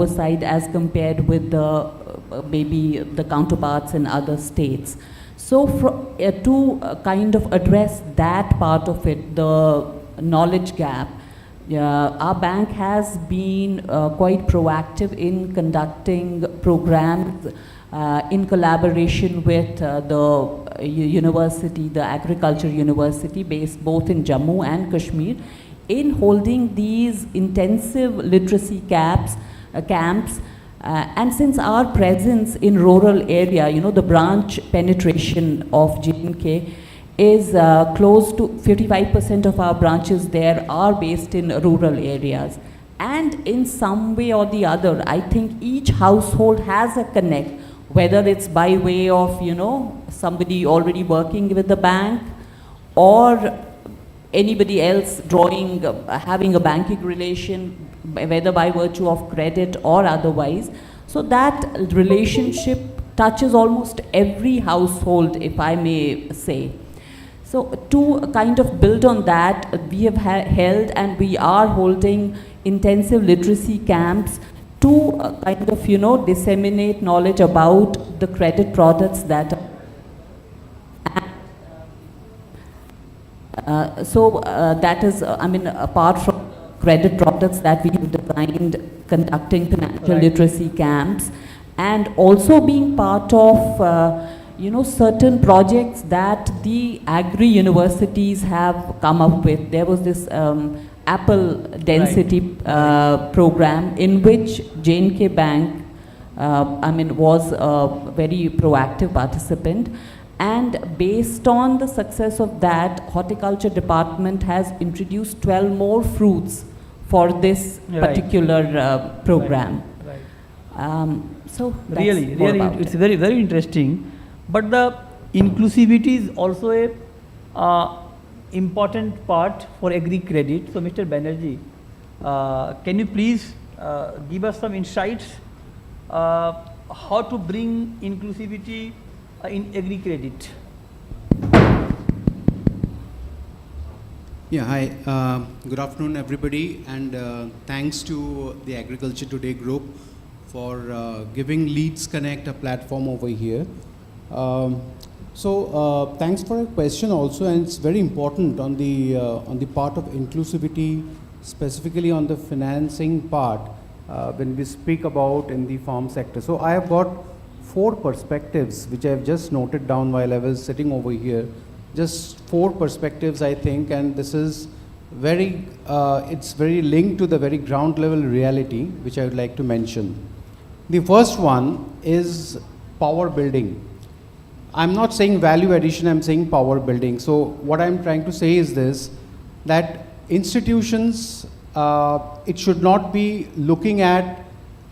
oversight as compared with the maybe the counterparts in other states. So to kind of address that part of it, the knowledge gap, our bank has been quite proactive in conducting programs in collaboration with the university, the Agriculture University, based both in Jammu and Kashmir, in holding these intensive literacy camps. And since our presence in rural area, the branch penetration of J&K is close to 55% of our branches there are based in rural areas. And in some way or the other, I think each household has a connect, whether it's by way of, somebody already working with the bank, or anybody else having a banking relation, whether by virtue of credit or otherwise. So that relationship touches almost every household, if I may say. So to kind of build on that, we have held and we are holding intensive literacy camps to kind of, disseminate knowledge about the credit products that that is, apart from credit products that we have designed, conducting financial literacy camps, and also being part of, certain projects that the agri universities have come up with. There was this apple density program in which J&K Bank, was a very proactive participant. And based on the success of that, horticulture department has introduced 12 more fruits for this particular program. So really, it's very, very interesting. But the inclusivity is also a important part for agri credit. So, Mr. Banerjee, can you please give us some insights how to bring inclusivity in agri credit? Yeah, hi. Good afternoon, everybody, and thanks to the Agriculture Today group for giving Leads Connect a platform over here. Thanks for your question also, and it's very important on the part of inclusivity, specifically on the financing part when we speak about in the farm sector. So I have got 4 perspectives which I have just noted down while I was sitting over here. Just 4 perspectives, I think, and this is very, it's very linked to the very ground level reality which I would like to mention. The first one is power building. I'm not saying value addition, I'm saying power building. So what I'm trying to say is this, that institutions, it should not be looking at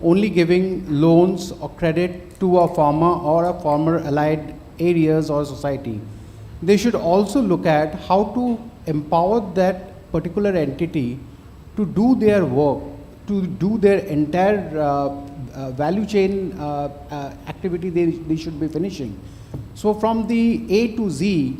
only giving loans or credit to a farmer or a farmer allied areas or society. They should also look at how to empower that particular entity to do their work, to do their entire value chain activity they should be finishing. So from the A to Z,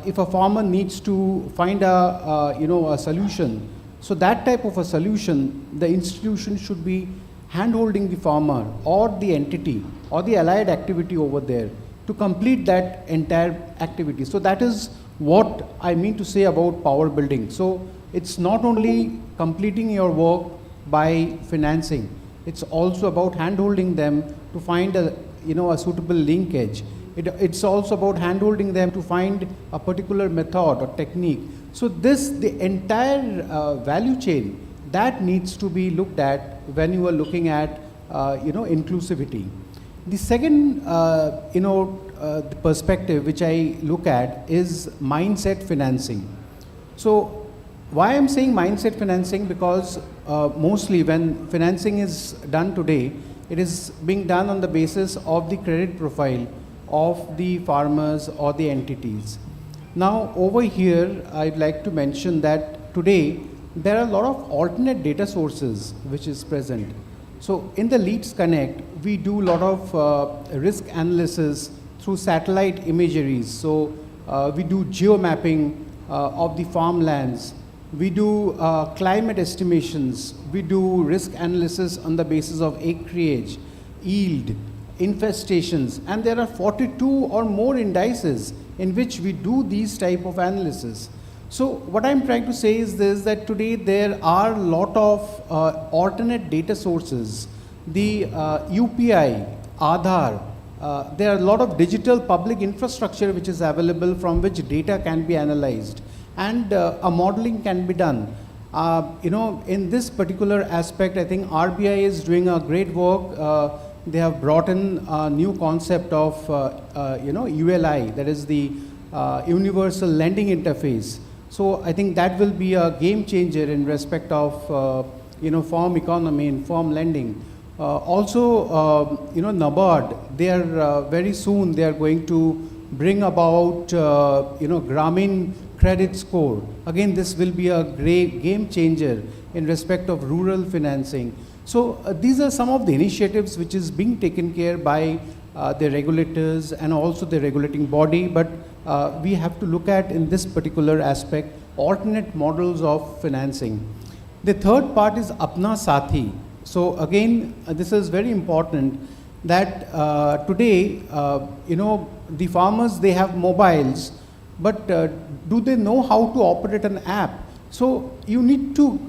if a farmer needs to find a solution, so that type of a solution, the institution should be hand-holding the farmer or the entity or the allied activity over there to complete that entire activity. So that is what I mean to say about power building. So it's not only completing your work by financing, it's also about hand-holding them to find a suitable linkage. It's also about hand-holding them to find a particular method or technique. So the entire value chain, that needs to be looked at when you are looking at inclusivity. The second the perspective which I look at is mindset financing. So why I'm saying mindset financing, because mostly when financing is done today, it is being done on the basis of the credit profile of the farmers or the entities. Now over here I'd like to mention that today there are a lot of alternate data sources which is present. So in the Leads Connect, we do a lot of risk analysis through satellite imageries. So we do geomapping of the farmlands. We do climate estimations. We do risk analysis on the basis of acreage, yield, infestations, and there are 42 or more indices in which we do these type of analysis. So what I'm trying to say is this, that today there are a lot of alternate data sources. The UPI, Aadhaar, there are a lot of digital public infrastructure which is available from which data can be analyzed and a modeling can be done. In this particular aspect, I think RBI is doing a great work. They have brought in a new concept of, ULI, that is the Universal Lending Interface. So I think that will be a game changer in respect of, farm economy and farm lending. NABARD, they are very soon, they are going to bring about, Grameen credit score. Again, this will be a great game changer in respect of rural financing. So these are some of the initiatives which is being taken care by the regulators and also the regulating body, but we have to look at in this particular aspect alternate models of financing. The third part is Apna Sathi. So again, this is very important that today, the farmers, they have mobiles, but do they know how to operate an app? So you need to,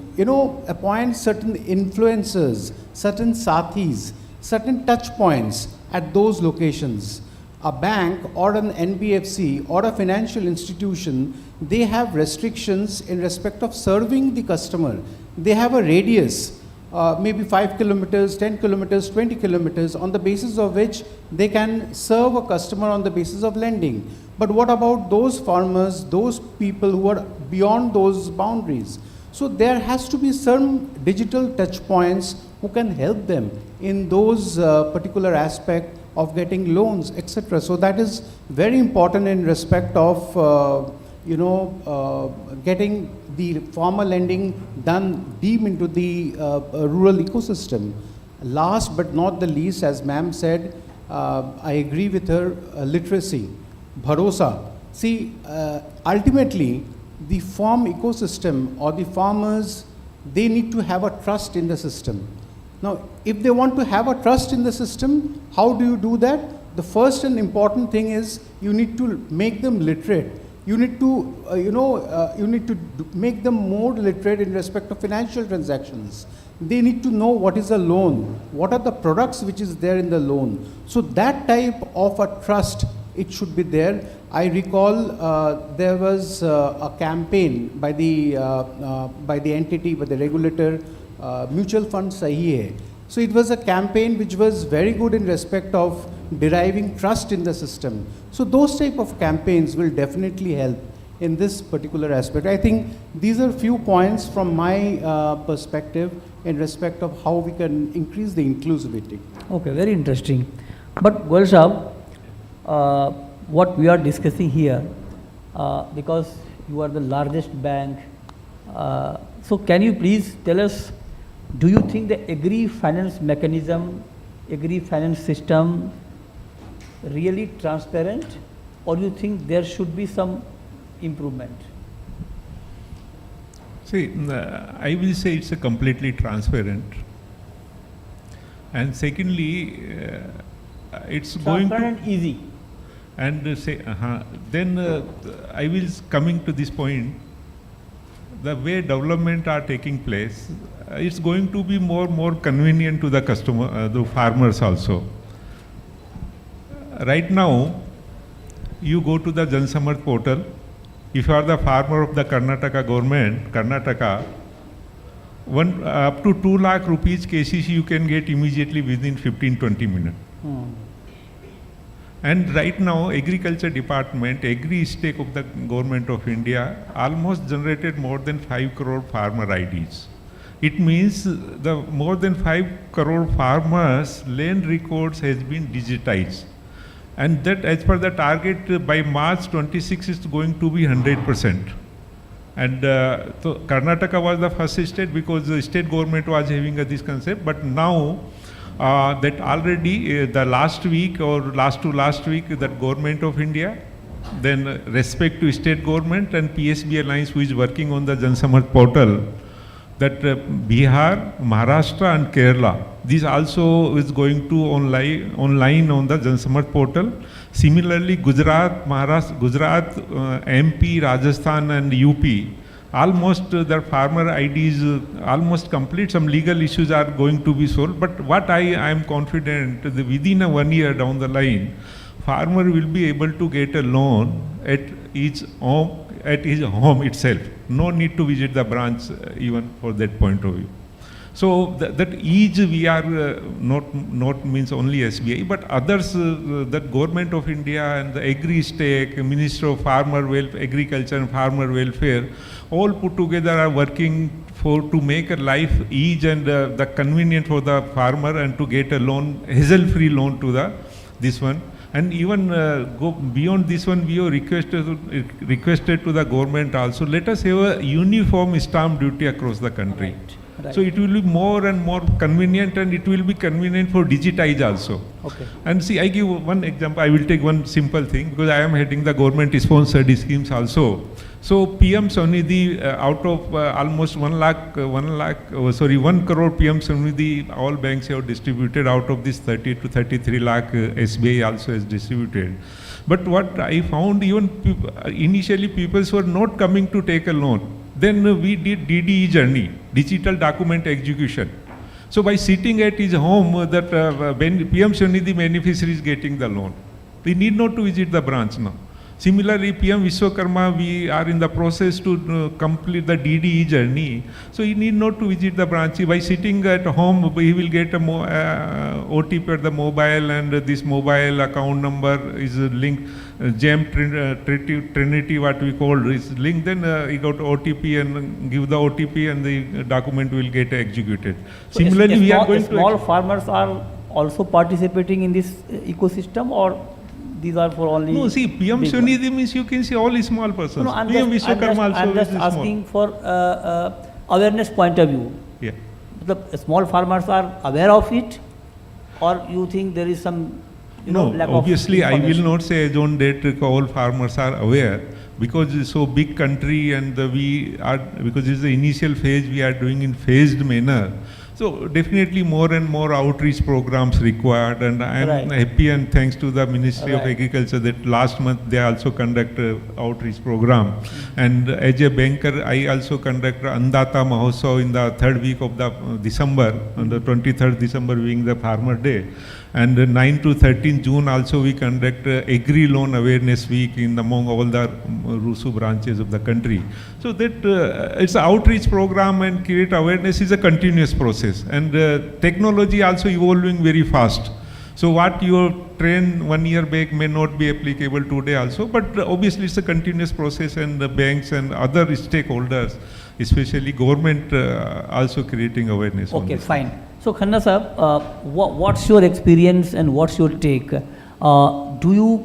appoint certain influencers, certain sathis, certain touch points at those locations. A bank or an NBFC or a financial institution, they have restrictions in respect of serving the customer. They have a radius, maybe 5 kilometers, 10 kilometers, 20 kilometers, on the basis of which they can serve a customer on the basis of lending. But what about those farmers, those people who are beyond those boundaries? So there has to be some digital touch points who can help them in those particular aspect of getting loans, etc. So that is very important in respect of, getting the farmer lending done deep into the rural ecosystem. Last but not the least, as ma'am said, I agree with her, literacy, bharosa. See, ultimately, the farm ecosystem or the farmers, they need to have a trust in the system. Now, if they want to have a trust in the system, how do you do that? The first and important thing is you need to make them literate. You need to, make them more literate in respect of financial transactions. They need to know what is a loan, what are the products which is there in the loan. So that type of a trust, it should be there. I recall there was a campaign by the entity, by the regulator, Mutual Fund Sahi Hai. So it was a campaign which was very good in respect of deriving trust in the system. So those type of campaigns will definitely help in this particular aspect. I think these are few points from my perspective in respect of how we can increase the inclusivity. Okay, very interesting. But Goel Sahab, what we are discussing here, because you are the largest bank, so can you please tell us, do you think the agri-finance mechanism, agri-finance system really transparent, or you think there should be some improvement? See, I will say it's a completely transparent. And secondly, it's going to... Transparent, easy. And then I will coming to this point, the way development are taking place, it's going to be more convenient to the customer, the farmers also. Right now, you go to the Jan Samarth portal. If you are the farmer of the Karnataka government, up to 2 lakh rupees KCC you can get immediately within 15-20 minutes. And right now, Agriculture Department, Agri stake of the Government of India, almost generated more than 5 crore farmer IDs. It means the more than 5 crore farmers' land records has been digitized. And that, as per the target, by March 26 is going to be 100%. And so Karnataka was the first state because the state government was having this concept. But now, that already the last week or last week, that Government of India then respect to state government and PSB Alliance, who is working on the Jan Samarth portal, that Bihar, Maharashtra and Kerala, this also is going to online on the Jan Samarth portal. Similarly, Gujarat, MP, Rajasthan and UP, almost their farmer IDs almost complete. Some legal issues are going to be solved, but what I am confident that within 1 year down the line, farmer will be able to get a loan at his home itself. No need to visit the branch even for that point of view. So that each we are not means only SBI, but others, that Government of India and the Agri-Stake, Minister of Farmer Welfare, Agriculture and Farmer Welfare, all put together are working to make a life ease and the convenient for the farmer and to get a loan, hassle-free loan to this one. And even go beyond this one, we have requested to the government also, let us have a uniform stamp duty across the country. Right. So it will be more and more convenient, and it will be convenient for digitize also. Okay. And see, I give one example. I will take one simple thing because I am heading the government-sponsored schemes also. So PM Swanidhi, out of almost 1 crore PM Swanidhi, all banks have distributed. Out of this 30 to 33 lakh SBI also has distributed. But what I found, even initially people were not coming to take a loan. Then we did DDE journey, digital document execution. So by sitting at his home, that PM Swanidhi beneficiary is getting the loan. We need not to visit the branch now. Similarly, PM Vishwakarma, we are in the process to complete the DDE journey. So he need not to visit the branch. By sitting at home, he will get a OTP at the mobile, and this mobile account number is linked, GEM Trinity, what we call is linked. Then he got OTP and give the OTP, and the document will get executed. So Similarly, we are going small farmers are also participating in this ecosystem, or these are for only? No, see, PM big Swanidhi means you can see all small persons. No, I'm PM just Vishwakarma also is asking for awareness point of view. Yeah. The small farmers are aware of it, or you think there is some lack obviously of I will information? not say on that all farmers are aware, because it's so big country, and we are, because it's the initial phase, we are doing in phased manner. So definitely more and more outreach programs required, and I am happy and thanks to the Ministry of Agriculture that last month they also conduct outreach program. And as a banker, I also conduct Andata Mahotsav in the 3rd week of the December, on the 23rd December being the Farmer Day. And 9 to 13 June also we conduct Agri Loan Awareness Week among all the RUSU branches of the country. So that it's an outreach program, and create awareness is a continuous process. And technology also evolving very fast. So what you trained 1 year back may not be applicable today also, but obviously it's a continuous process, and the banks and other stakeholders, especially government, also creating awareness. Okay, fine. So Khanna sir, what's your experience and what's your take? Do you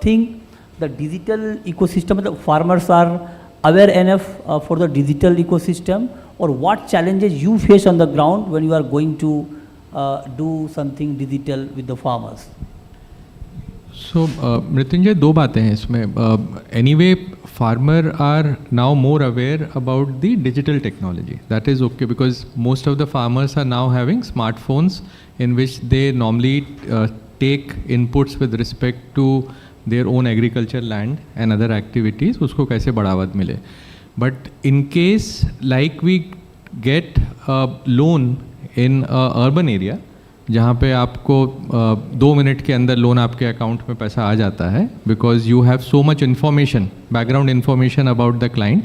think the digital ecosystem, the farmers are aware enough for the digital ecosystem, or what challenges you face on the ground when you are going to do something digital with the farmers? So Mrityunjay, दो बातें हैं इसमें. Anyway, farmer are now more aware about the digital technology. That is okay, because most of the farmers are now having smartphones in which they normally take inputs with respect to their own agriculture land and other activities. उसको कैसे बढ़ावा मिले. But in case like we get a loan in a urban area, जहाँ पे आपको 2 minute के अंदर loan आपके अकाउंट में पैसा आ जाता है, because you have so much information, background information about the client,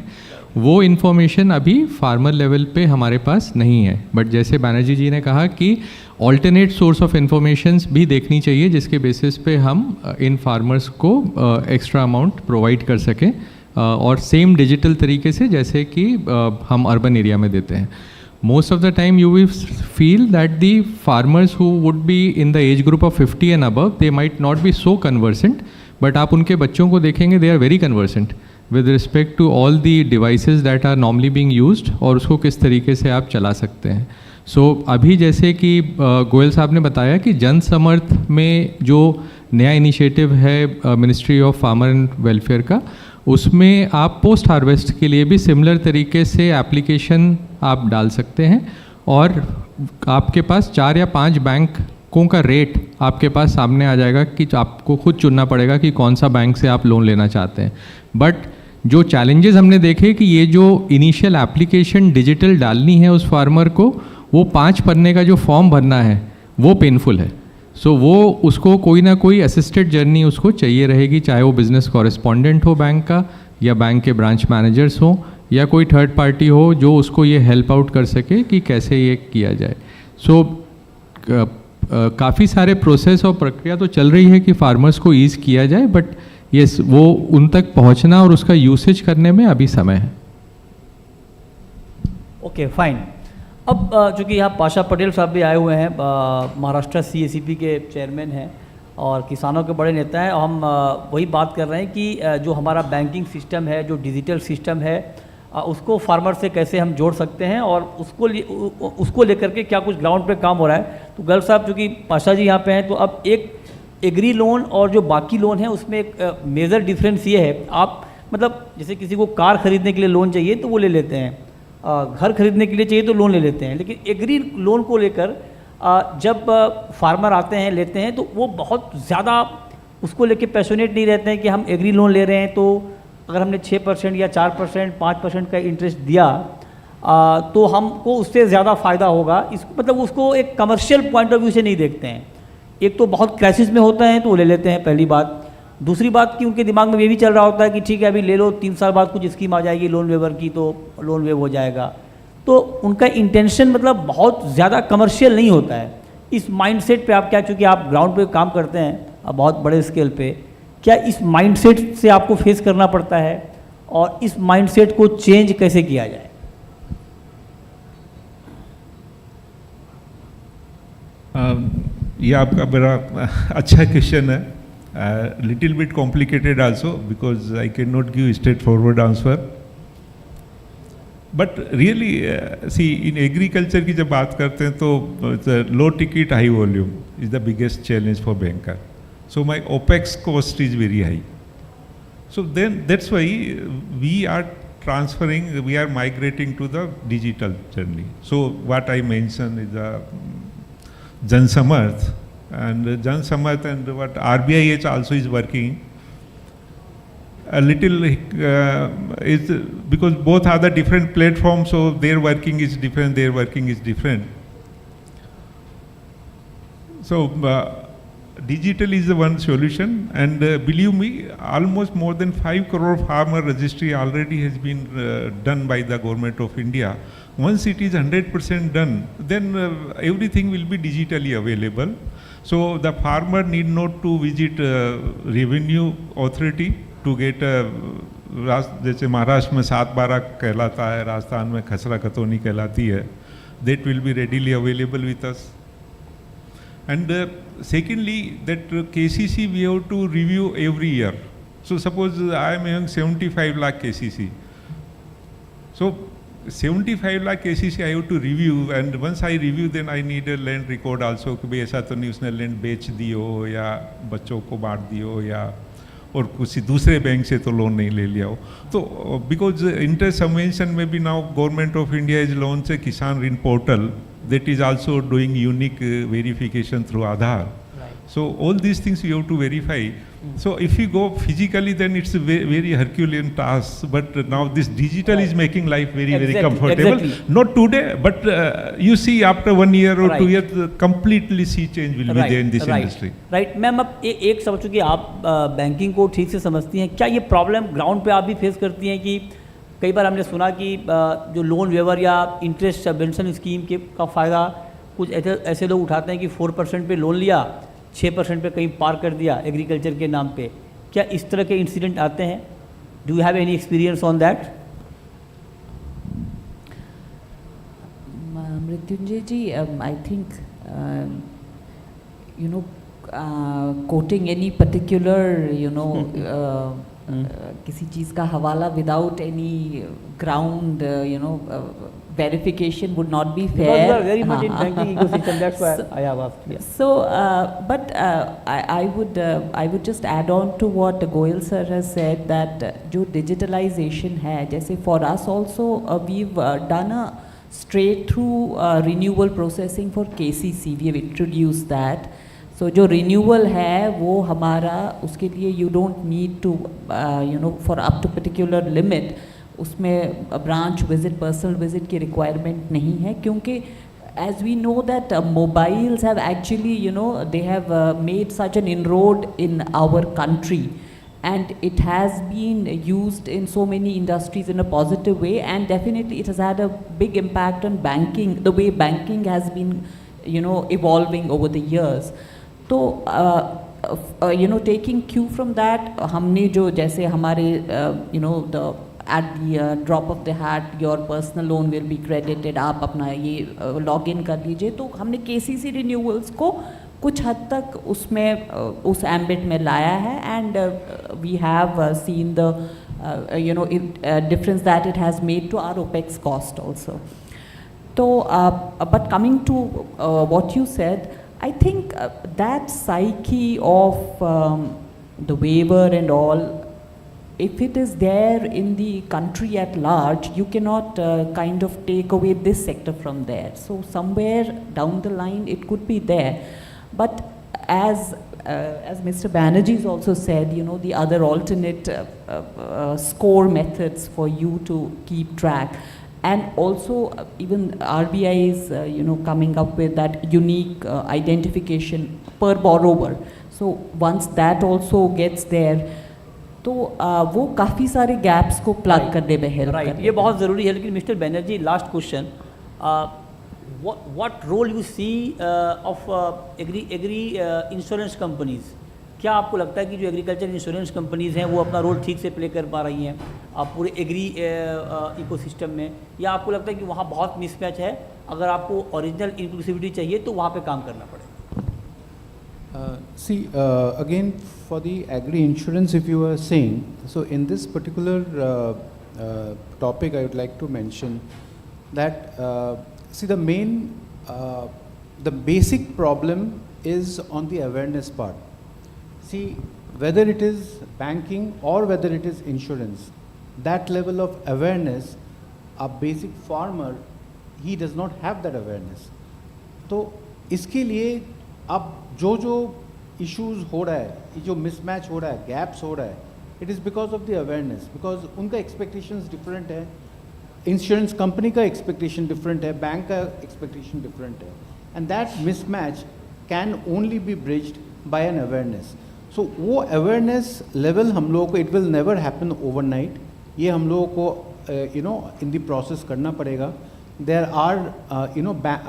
वो इन्फॉर्मेशन अभी फार्मर लेवल पे हमारे पास नहीं है. बट जैसे बैनर्जी जी ने कहा कि ऑल्टरनेट सोर्स ऑफ इन्फॉर्मेशंस भी देखनी चाहिए, जिसके बेसिस पे हम इन फार्मर्स को एक्स्ट्रा अमाउंट प्रोवाइड कर सकें, और सेम डिजिटल तरीके से जैसे कि हम अर्बन एरिया में देते हैं. Most of the time you will feel that the farmers who would be in the age group of 50 and above, they might not be so conversant, but आप उनके बच्चों को देखेंगे, they are very conversant with respect to all the devices that are normally being used, और उसको किस तरीके से आप चला सकते हैं. So अभी जैसे कि गोयल साहब ने बताया कि जन समर्थ में जो नया इनिशिएटिव है ministry of farmer and welfare का, उसमें आप पोस्ट हार्वेस्ट के लिए भी सिमिलर तरीके से एप्लीकेशन आप डाल सकते हैं और आपके पास 4 या 5 बैंकों का रेट आपके पास सामने आ जाएगा कि आपको खुद चुनना पड़ेगा कि कौन सा बैंक से आप लोन लेना चाहते हैं। बट जो चैलेंजेस हमने देखे कि ये जो इनिशियल एप्लीकेशन डिजिटल डालनी है उस फार्मर को, वो 5 पन्ने का जो फॉर्म भरना है वो पेनफुल है। सो वो उसको कोई ना कोई असिस्टेड जर्नी उसको चाहिए रहेगी, चाहे वो बिजनेस कॉरेस्पॉन्डेंट हो बैंक का या बैंक के ब्रांच मैनेजर्स हो या कोई थर्ड पार्टी हो जो उसको ये हेल्प आउट कर सके कि कैसे ये किया जाए। सो काफ़ी सारे प्रोसेस और प्रक्रिया तो चल रही है कि फार्मर्स को ईज़ किया जाए, बट यस वो उन तक पहुंचना और उसका यूसेज करने में अभी समय है। Okay fine. अब चूँकि यहाँ पाशा पटेल साहब भी आए हुए हैं, महाराष्ट्र CACP के चेयरमैन हैं और किसानों के बड़े नेता हैं, और हम वही बात कर रहे हैं कि जो हमारा बैंकिंग सिस्टम है, जो डिजिटल सिस्टम है, उसको फार्मर से कैसे हम जोड़ सकते हैं और उसको लेकर के क्या कुछ ग्राउंड पे काम हो रहा है। तो गर्ल साहब, चूँकि पाशा जी यहाँ पे हैं, तो अब एक एग्री लोन और जो बाकी लोन है उसमें एक मेजर डिफरेंस ये है, आप मतलब जैसे किसी को कार खरीदने के लिए लोन चाहिए तो वो ले लेते हैं, घर खरीदने के लिए चाहिए तो लोन ले लेते हैं, लेकिन एग्री लोन को लेकर जब फार्मर आते हैं लेते हैं तो वो बहुत ज़्यादा उसको लेके पैशनेट नहीं रहते हैं कि हम एग्री लोन ले रहे हैं तो अगर हमने 6% या 4%, 5% का इंटरेस्ट दिया तो हमको उससे ज़्यादा फ़ायदा होगा। मतलब उसको एक कमर्शियल पॉइंट ऑफ व्यू से नहीं देखते हैं। एक तो बहुत क्राइसिस में होता है तो वो ले लेते हैं, पहली बात। दूसरी बात कि उनके दिमाग में ये भी चल रहा होता है कि ठीक है अभी ले लो, 3 साल बाद कुछ स्कीम आ जाएगी लोन वेवर की तो लोन वेव हो जाएगा। तो उनका इंटेंशन मतलब बहुत ज़्यादा कमर्शियल नहीं होता है। इस माइंडसेट पे आप क्या, चूँकि आप ग्राउंड पे काम करते हैं बहुत बड़े स्केल पे, क्या इस माइंडसेट से आपको फेस करना पड़ता है और इस माइंडसेट को चेंज कैसे किया जाए? ये आपका बड़ा अच्छा क्वेश्चन है, little bit complicated also because I can not give straightforward answer, but really see in agriculture की जब बात करते हैं तो low ticket high volume is the biggest challenge for banker. So my OPEX cost is very high. So then that's why we are transferring, we are migrating to the digital journey. So what I mentioned is the Jan Samarth, and Jan Samarth and what RBI also is working a little is because both are the different platforms, so their working is different, their working is different. So digital is the one solution, and believe me, almost more than 5 crore farmer registry already has been done by the government of India. Once it is 100% done, then everything will be digitally available. So the farmer need not to visit revenue authority to get जैसे महाराष्ट्र में 7/12 कहलाता है, राजस्थान में खसरा खतौनी कहलाती है, that will be readily available with us. And secondly, that KCC we have to review every year. So suppose I am having 75 lakh KCC. So 75 lakh KCC I have to review, and once I review then I need a land record also कि भाई ऐसा तो नहीं उसने land बेच दी हो या बच्चों को बांट दी हो या और किसी दूसरे बैंक से तो लोन नहीं ले लिया हो. तो बिकॉज इंटर सबवेंशन में भी now government of India is launch a किसान ऋण portal that is also doing unique verification through Aadhaar. Right. So all these things you have to verify. So if you go physically, then it's a very Herculean task. But now this digital is making life very comfortable. Exactly. Not today, but you see after 1 year or 2 years, completely sea change will be there in this industry. Right. Ma'am, अब एक समझ चुकी आप banking को ठीक से समझती हैं, क्या ये प्रॉब्लम ग्राउंड पे आप भी फेस करती हैं कि कई बार हमने सुना कि जो लोन वेवर या इंटरेस्ट सबवेंशन स्कीम के का फ़ायदा कुछ ऐसे लोग उठाते हैं कि 4% पे लोन लिया, 6% पे कहीं पार कर दिया एग्रीकल्चर के नाम पे. क्या इस तरह के इंसिडेंट आते हैं? Do you have any experience on that? Mrityunjay ji, I think quoting any particular किसी चीज़ का हवाला without any ground verification would not be Because fair. you are very much in banking ecosystem, that's why I have asked. Yeah. So, I would just add on to what Goyal sir has said that जो digitalization है, जैसे for us also we've done a straight through renewal processing for KCC. We have introduced that. So जो renewal है वो हमारा उसके लिए you don't need to for up to particular limit उसमें ब्रांच विजिट पर्सनल विजिट की requirement नहीं है क्योंकि as we know that mobiles have actually they have made such an inroad in our country and it has been used in so many industries in a positive way and definitely it has had a big impact on banking, the way banking has been evolving over the years. तो taking cue from that हमने जो जैसे हमारे the at the drop of the hat your personal loan will be credited, आप अपना ये log in कर लीजिए, तो हमने KCC renewals को कुछ हद तक उसमें उस ambit में लाया है and we have seen the difference that it has made to our OPEX cost also. So but coming to what you said, I think that psyche of the waiver and all, if it is there in the country at large, you cannot kind of take away this sector from there. So somewhere down the line, it could be there. But as Mr. Banerjee's also said, the other alternate score methods for you to keep track. And also even RBI is coming up with that unique identification per borrower. So once that also gets there, तो वो काफ़ी सारे gaps को plug करने में help right, ये बहुत ज़रूरी है. लेकिन mister Banerjee, last question, what role you see of agri insurance companies? क्या आपको लगता है कि जो एग्रीकल्चर इंश्योरेंस कंपनीज़ हैं वो अपना रोल ठीक से प्ले कर पा रही हैं पूरे एग्री इकोसिस्टम में, या आपको लगता है कि वहाँ बहुत मिसमैच है? अगर आपको ओरिजिनल इंक्लूसिविटी चाहिए तो वहाँ पे काम करना पड़ेगा. See, again, for the agri-insurance, if you were saying, so in this particular topic, I would like to mention that, see, the basic problem is on the awareness part. See, whether it is banking or whether it is insurance, that level of awareness, a basic farmer, he does not have that awareness. तो इसके लिए अब जो issues हो रहा है, जो mismatch हो रहा है, गैप्स हो रहा है, it is because of the awareness, because उनका एक्सपेक्टेशंस डिफरेंट है, इंश्योरेंस कंपनी का एक्सपेक्टेशन डिफरेंट है, बैंक का एक्सपेक्टेशन डिफरेंट है, and that mismatch can only be bridged by an awareness. So वो अवेयरनेस लेवल हम लोगों को, it will never happen overnight, ये हम लोगों को इन द प्रोसेस करना पड़ेगा. There are, I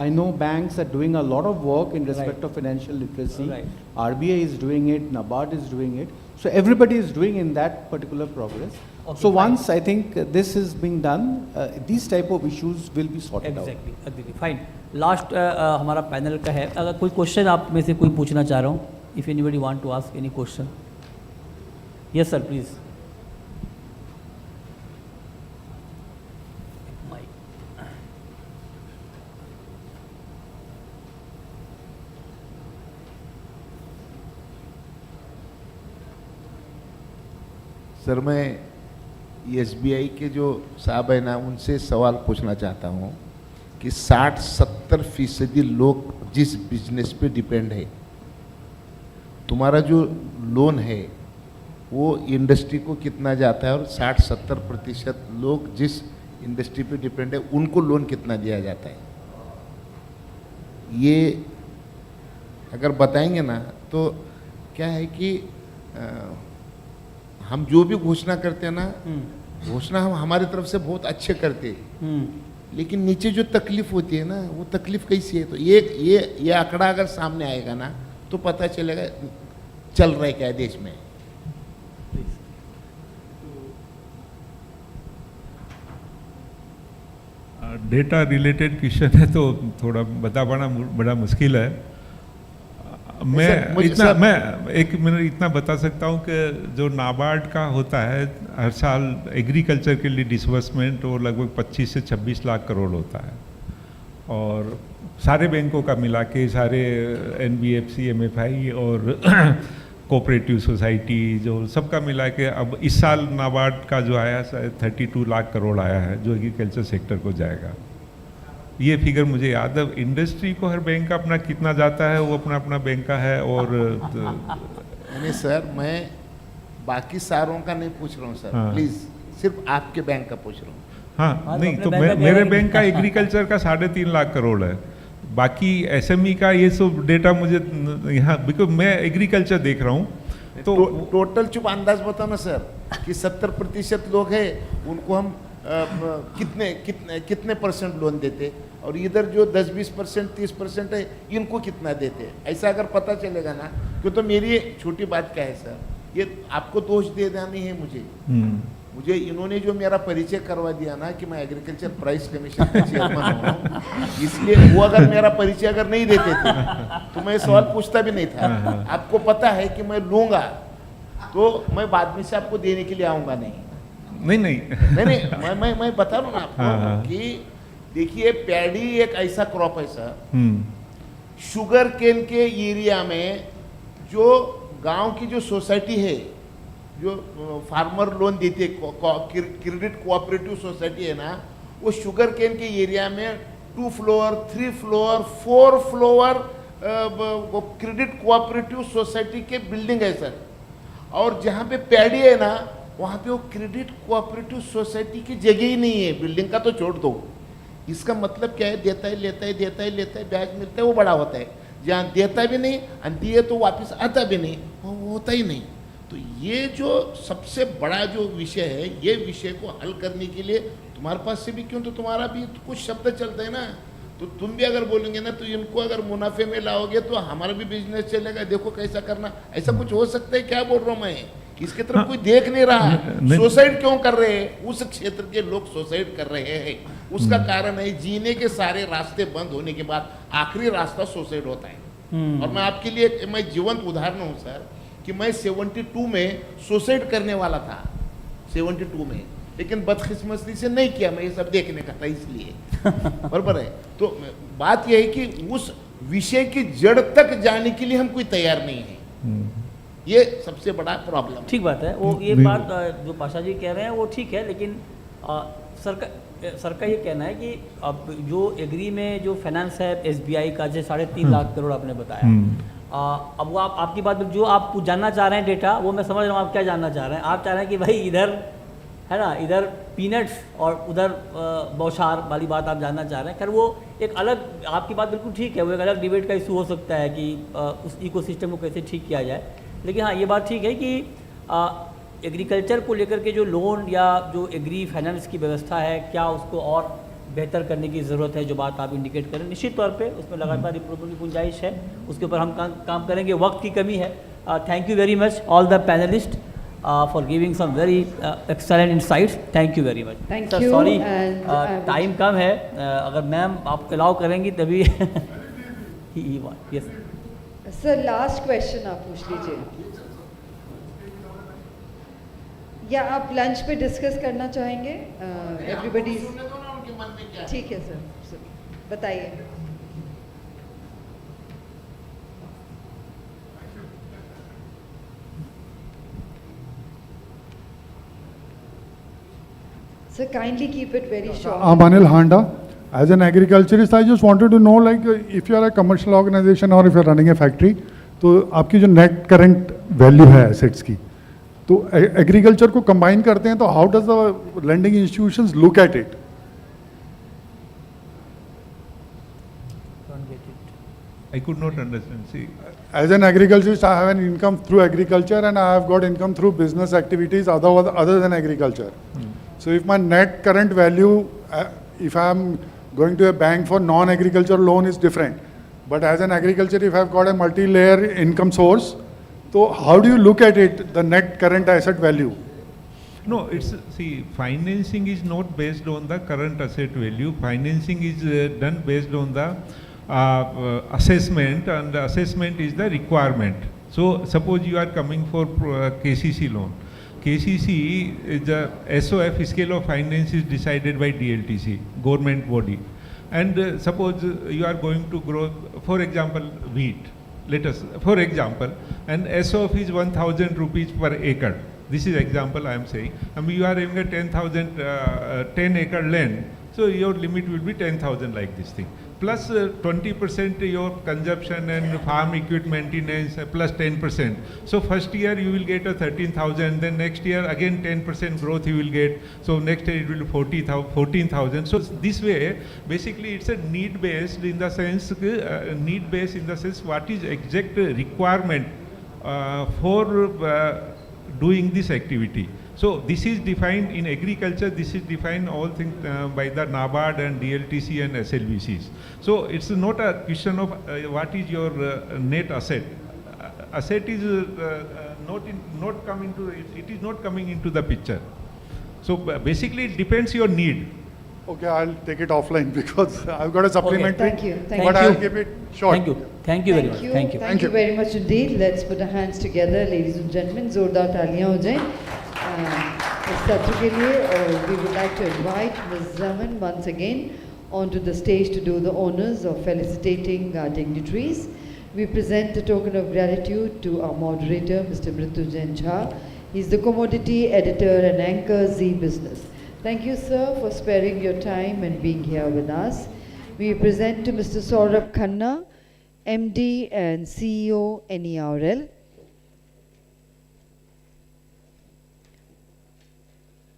know banks are doing a lot of work in respect of financial literacy. Right. RBI is doing it, NABARD is doing it. So everybody is doing in that particular progress. Okay, so fine. once I think this is being done, these type of issues will be sorted out. Exactly. Fine. Last हमारा panel का है. अगर कोई question आप में से कोई पूछना चाह रहा हूँ, if anybody want to ask any question. Yes sir, please. Sir, मैं SBI के जो साहब है ना, उनसे सवाल पूछना चाहता हूँ कि 60-70% लोग जिस बिजनेस पे डिपेंड है, तुम्हारा जो लोन है वो इंडस्ट्री को कितना जाता है, और 60-70% लोग जिस इंडस्ट्री पे डिपेंड है उनको लोन कितना दिया जाता है? ये अगर बताएंगे ना तो क्या है कि हम जो भी घोषणा करते हैं ना, घोषणा हम हमारी तरफ से बहुत अच्छे करते हैं, लेकिन नीचे जो तकलीफ होती है ना, वो तकलीफ कैसी है? तो ये आंकड़ा अगर सामने आएगा ना तो पता चलेगा चल रहा है क्या देश में. डेटा रिलेटेड क्वेश्चन है तो थोड़ा बता पाना बड़ा मुश्किल है. मैं एक मिनट इतना बता सकता हूँ कि जो नाबार्ड का होता है हर साल एग्रीकल्चर के लिए डिसबर्समेंट वो लगभग 25 से 26 लाख करोड़ होता है, और सारे बैंकों का मिला के, सारे NBFC, MFI और कोऑपरेटिव सोसाइटी जो सबका मिला के अब इस साल नाबार्ड का जो आया 32 लाख करोड़ आया है जो एग्रीकल्चर सेक्टर को जाएगा। ये फिगर मुझे याद है। इंडस्ट्री को हर बैंक का अपना कितना जाता है वो अपना अपना बैंक का है। और नहीं सर, मैं बाकी सारों का नहीं पूछ रहा हूँ सर, हाँ। प्लीज सिर्फ आपके बैंक का पूछ रहा हूँ। हाँ नहीं अपने तो बैंक का मेरे कह रहे बैंक का एग्रीकल्चर का 3.5 लाख करोड़ है। बाकी SME का ये सब डेटा मुझे यहाँ, बिकॉज मैं एग्रीकल्चर देख रहा हूँ तो टोटल चुप अंदाज बताओ ना सर कि 70% लोग हैं उनको हम कितने परसेंट लोन देते, और इधर जो 10-20%, 30% है इनको कितना देते। ऐसा अगर पता चलेगा ना, क्यों तो मेरी छोटी बात क्या है सर, ये आपको दोष दे देना नहीं है मुझे इन्होंने जो मेरा परिचय करवा दिया ना कि मैं एग्रीकल्चर प्राइस कमीशन का चेयरमैन हूँ, इसलिए वो अगर मेरा परिचय अगर नहीं देते थे तो मैं सवाल पूछता भी नहीं था। आपको पता है कि मैं लूंगा तो मैं बाद में से आपको देने के लिए आऊंगा नहीं। मैं बता रहा हूँ ना आपको कि देखिए पैडी एक ऐसा क्रॉप है सर, शुगर केन के एरिया में जो गांव की जो सोसाइटी है जो फार्मर लोन देती है, क्रेडिट कोऑपरेटिव सोसाइटी है ना, वो शुगर केन के एरिया में 2 floor, 3 floor, 4 floor credit cooperative society के बिल्डिंग है सर। और जहाँ पे पैडी है ना वहाँ पे वो क्रेडिट कोऑपरेटिव सोसाइटी की जगह ही नहीं है, बिल्डिंग का तो छोड़ दो। इसका मतलब क्या है, देता है लेता है, देता है लेता है, ब्याज मिलता है वो बड़ा होता है, जहाँ देता भी नहीं और दिए तो वापस आता भी नहीं, वो होता ही नहीं। तो ये जो सबसे बड़ा जो विषय है, ये विषय को हल करने के लिए तुम्हारे पास से भी क्यों तो तुम्हारा भी तो कुछ शब्द चलते हैं ना, तो तुम भी अगर बोलेंगे ना तो इनको अगर मुनाफे में लाओगे तो हमारा भी बिजनेस चलेगा, देखो कैसा करना, ऐसा कुछ हो सकता है क्या बोल रहा हूँ मैं। इसकी तरफ कोई देख नहीं रहा। सुसाइड क्यों कर रहे हैं, उस क्षेत्र के लोग सुसाइड कर रहे हैं, उसका कारण है जीने के सारे रास्ते बंद होने के बाद आखिरी रास्ता सुसाइड होता है। और मैं आपके लिए मैं जीवंत उदाहरण हूँ सर कि मैं 72 में सुसाइड करने वाला था, 72 में, लेकिन बदकिस्मती से नहीं किया, मैं ये सब देखने का था इसलिए। बराबर है। तो बात यह है कि उस विषय की जड़ तक जाने के लिए हम कोई तैयार नहीं है, ये सबसे बड़ा प्रॉब्लम। ठीक बात है, वो ये बात जो पाशा जी कह रहे हैं वो ठीक है, लेकिन सर का ये कहना है कि अब जो एग्री में जो फाइनेंस है SBI का जो 3.5 लाख करोड़ आपने बताया, अब वो आपकी बात जो आप जानना चाह रहे हैं डेटा, वो मैं समझ रहा हूँ आप क्या जानना चाह रहे हैं। आप चाह रहे हैं कि भाई इधर है ना, इधर पीनट्स और उधर बौछार वाली बात आप जानना चाह रहे हैं। खैर वो एक अलग, आपकी बात बिल्कुल ठीक है, वो एक अलग डिबेट का इशू हो सकता है कि उस इकोसिस्टम को कैसे ठीक किया जाए। लेकिन हाँ, ये बात ठीक है कि एग्रीकल्चर को लेकर के जो लोन या जो एग्री फाइनेंस की व्यवस्था है, क्या उसको और बेहतर करने की ज़रूरत है, जो बात आप इंडिकेट करें, निश्चित तौर पे उसमें लगातार इम्प्रूवमेंट की गुंजाइश है, उसके ऊपर हम काम करेंगे, वक्त की कमी है। Thank you very much all the panelist for giving some very excellent insights. Thank you very much. Thank you, sorry and time कम है, अगर मैम आप अलाउ करेंगी तभी। यस सर, लास्ट क्वेश्चन आप पूछ लीजिए, या आप लंच पे डिस्कस करना चाहेंगे? एवरीबडी ठीक है सर, बताइए। Sir, kindly keep it very short. I'm Anil Handa. As an agriculturist, I just wanted to know, like, if you are a commercial organization or if you are running a factory, तो आपकी जो net current value है assets की, तो agriculture को combine करते हैं, तो how does the lending institutions look at it? I could not understand. See, As an agriculturist, I have an income through agriculture and I have got income through business activities other than agriculture. So if my net current value, if I am going to a bank for non-agriculture loan is different. But as an agriculture, if I have got a multi-layer income source, so how do you look at it, the net current asset value? no, it's, see, financing is not based on the current asset value. Financing is done based on the assessment, and the assessment is the requirement. So suppose you are coming for KCC loan. KCC is the SOF, scale of finance, is decided by DLTC, government body. And suppose you are going to grow, for example, wheat. Let us, for example, and SOF is 1,000 rupees per acre. This is example I am saying. I mean, you are having a 10 acre land, so your limit will be 10,000 like this thing. Plus 20% your consumption and farm equipment maintenance, plus 10%. So first year you will get a 13,000, then next year again 10% growth you will get. So next year it will be 14,000. So this way, basically it's a need based in the sense, what is exact requirement for doing this activity. So this is defined in agriculture, this is defined all things by the NABARD and DLTC and SLBCs. So it's not a question of what is your net asset. Asset is not coming to, it is not coming into the picture. So basically it depends your need. Okay, I'll take it offline because I've got a supplementary. Thank you. But I'll keep it short. Thank you. Thank you very much. Thank you. Thank you very much indeed. Let's put our hands together, ladies and gentlemen. जोरदार तालियां हो जाएं इस सत्र के लिए. और we would like to invite Ms. Zaman once again onto the stage to do the honors of felicitating our dignitaries. We present a token of gratitude to our moderator, Mr. Mrityunjay Jha. He's the commodity editor and anchor Z Business. Thank you, sir, for sparing your time and being here with us. We present to Mr. Saurabh Khanna, MD and CEO, NERL.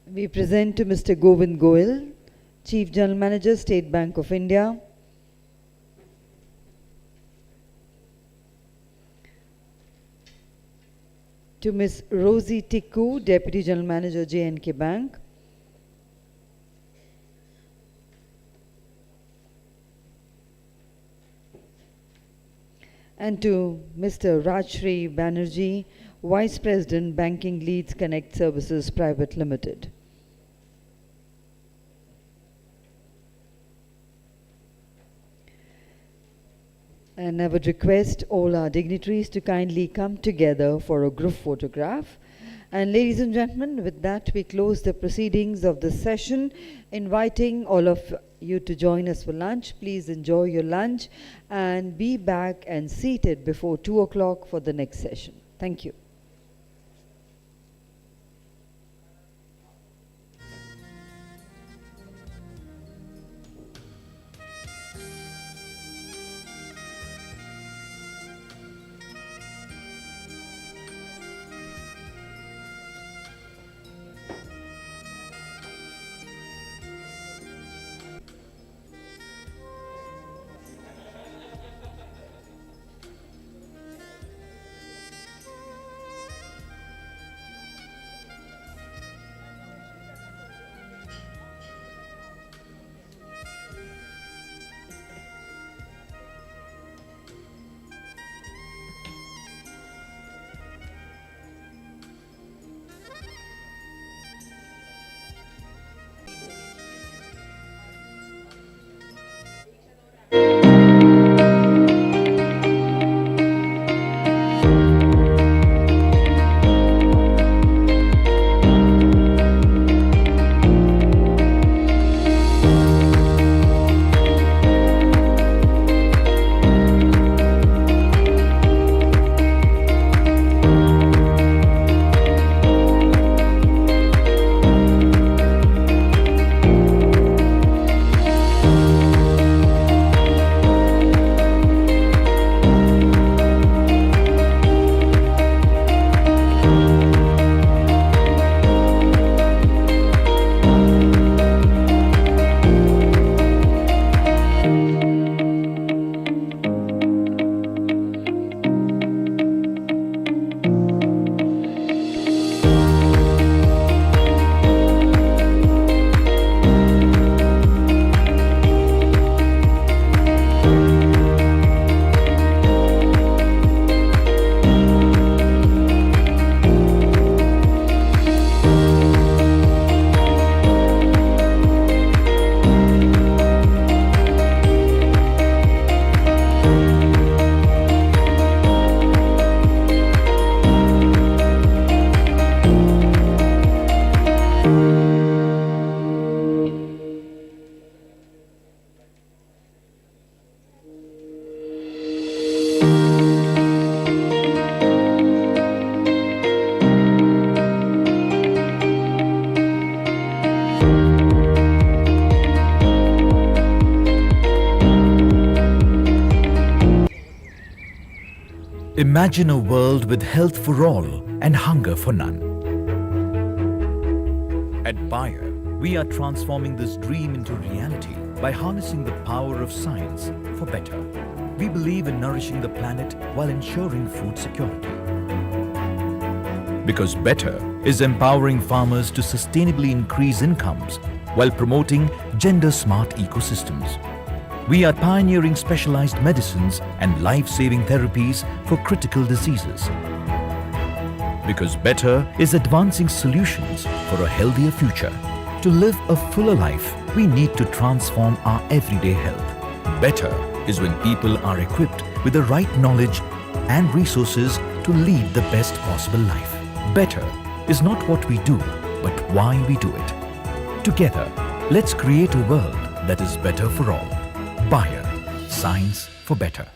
We present to Mr. Govind Goyal, Chief General Manager, State Bank of India. To Ms. Rosie Tikku, Deputy General Manager, J&K Bank. And to Mr. Rajshri Banerjee, Vice President, Banking Leads Connect Services Private Limited. And I would request all our dignitaries to kindly come together for a group photograph. And ladies and gentlemen, with that we close the proceedings of this session, inviting all of you to join us for lunch. Please enjoy your lunch and be back and seated before 2 o'clock for the next session. Thank you. Imagine a world with health for all and hunger for none. At Bayer, we are transforming this dream into reality by harnessing the power of science for better. We believe in nourishing the planet while ensuring food security. Because better is empowering farmers to sustainably increase incomes while promoting gender-smart ecosystems. We are pioneering specialized medicines and life-saving therapies for critical diseases. Because better is advancing solutions for a healthier future. To live a fuller life, we need to transform our everyday health. Better is when people are equipped with the right knowledge and resources to lead the best possible life. Better is not what we do, but why we do it. Together, let's create a world that is better for all. Bayer, science for better.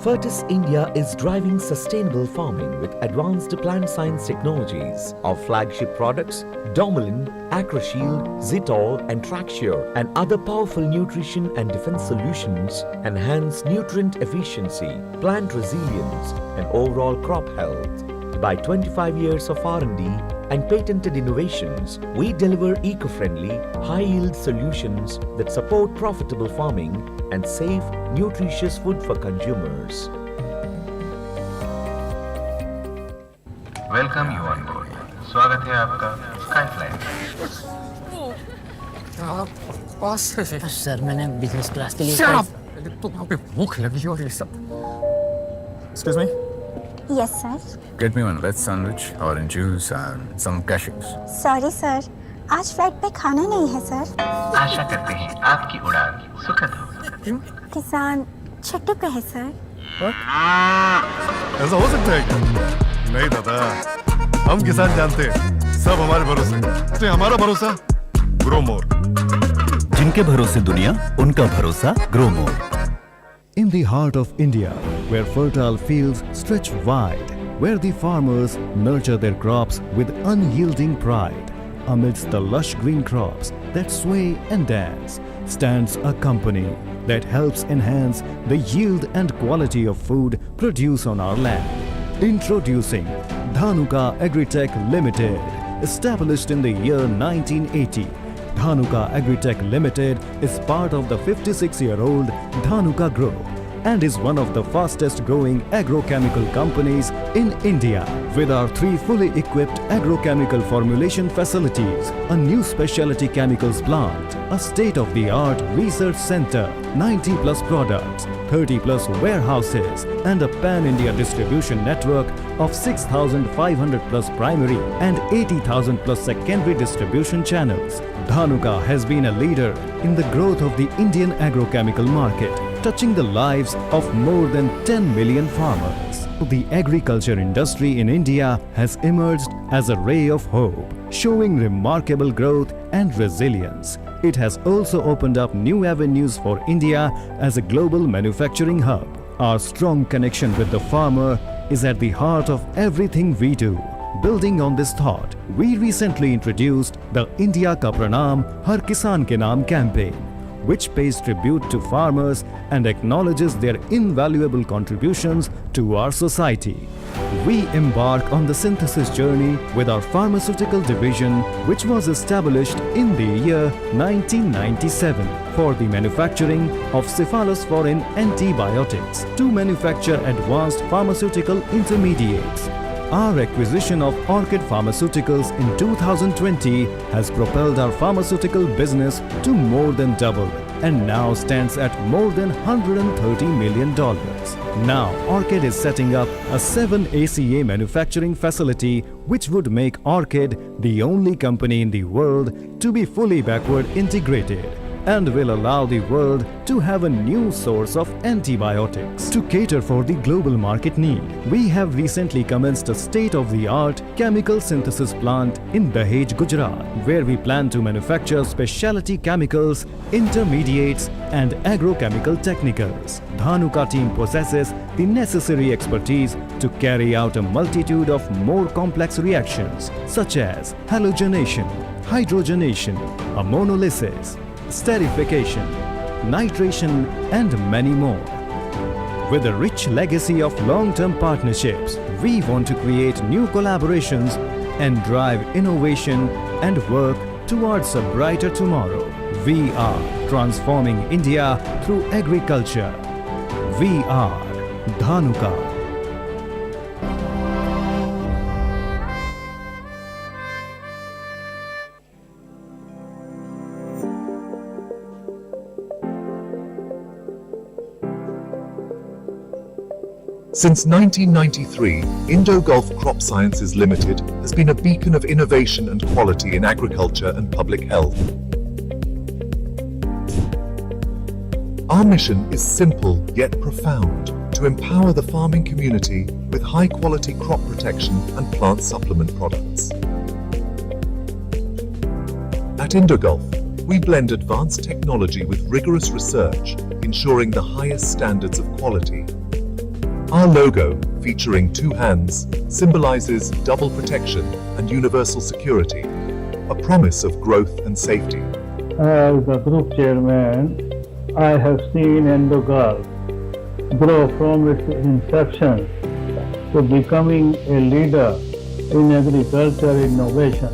Fertis India is driving sustainable farming with advanced plant science technologies. Our flagship products, Domelin, AcroShield, Zitol and Traxure and other powerful nutrition and defense solutions enhance nutrient efficiency, plant resilience and overall crop health. By 25 years of R&D and patented innovations, we deliver eco-friendly, high-yield solutions that support profitable farming and safe, nutritious food for consumers. Welcome you on board. स्वागत है आपका Conclave. Sir मैंने business class के लिए तो वहाँ पे भूख लगी और ये सब. Excuse me? Yes, sir. Get me one veg sandwich, orange juice and some cashews. Sorry, sir. आज फ्लाइट पे खाना नहीं है, सर. आशा करते हैं आपकी उड़ान सुखद हो. किसान छुट्टी पे है, सर. ऐसा हो सकता है क्या? नहीं दादा, हम किसान जानते हैं, सब हमारे भरोसे. तो हमारा भरोसा ग्रो मोर. जिनके भरोसे दुनिया, उनका भरोसा grow more. In the heart of India, where fertile fields stretch wide, where the farmers nurture their crops with unyielding pride, amidst the lush green crops that sway and dance, stands a company that helps enhance the yield and quality of food produced on our land. Introducing Dhanuka Agritech Limited, established in the year 1980. Dhanuka Agritech Limited is part of the 56-year-old Dhanuka Group and is one of the fastest growing agrochemical companies in India. With our 3 fully equipped agrochemical formulation facilities, a new specialty chemicals plant, a state-of-the-art research center, 90 plus products, 30 plus warehouses and a pan-India distribution network of 6,500 plus primary and 80,000 plus secondary distribution channels, Dhanuka has been a leader in the growth of the Indian agrochemical market, touching the lives of more than 10 million farmers. The agriculture industry in India has emerged as a ray of hope, showing remarkable growth and resilience. It has also opened up new avenues for India as a global manufacturing hub. Our strong connection with the farmer is at the heart of everything we do. Building on this thought, we recently introduced the India Ka Pranam Har Kisan Ke Naam campaign, which pays tribute to farmers and acknowledges their invaluable contributions to our society. We embark on the synthesis journey with our pharmaceutical division, which was established in the year 1997 for the manufacturing of cephalosporin antibiotics to manufacture advanced pharmaceutical intermediates. Our acquisition of Orchid Pharmaceuticals in 2020 has propelled our pharmaceutical business to more than double and now stands at more than $130 million. Now, Orchid is setting up a 7 ACA manufacturing facility which would make Orchid the only company in the world to be fully backward integrated and will allow the world to have a new source of antibiotics. To cater for the global market need, we have recently commenced a state-of-the-art chemical synthesis plant in Dahej, Gujarat, where we plan to manufacture specialty chemicals, intermediates and agrochemical technicals. Dhanuka team possesses the necessary expertise to carry out a multitude of more complex reactions such as halogenation, hydrogenation, ammonolysis, esterification, nitration and many more. With a rich legacy of long-term partnerships, we want to create new collaborations and drive innovation and work towards a brighter tomorrow. We are transforming India through agriculture. We are Dhanuka. Since 1993, Indo-Gulf Crop Sciences Limited has been a beacon of innovation and quality in agriculture and public health. Our mission is simple yet profound: to empower the farming community with high-quality crop protection and plant supplement products. At Indo-Gulf, we blend advanced technology with rigorous research, ensuring the highest standards of quality. Our logo, featuring two hands, symbolizes double protection and universal security, a promise of growth and safety. As the group chairman, I have seen Indo-Gulf grow from its inception to becoming a leader in agriculture innovation.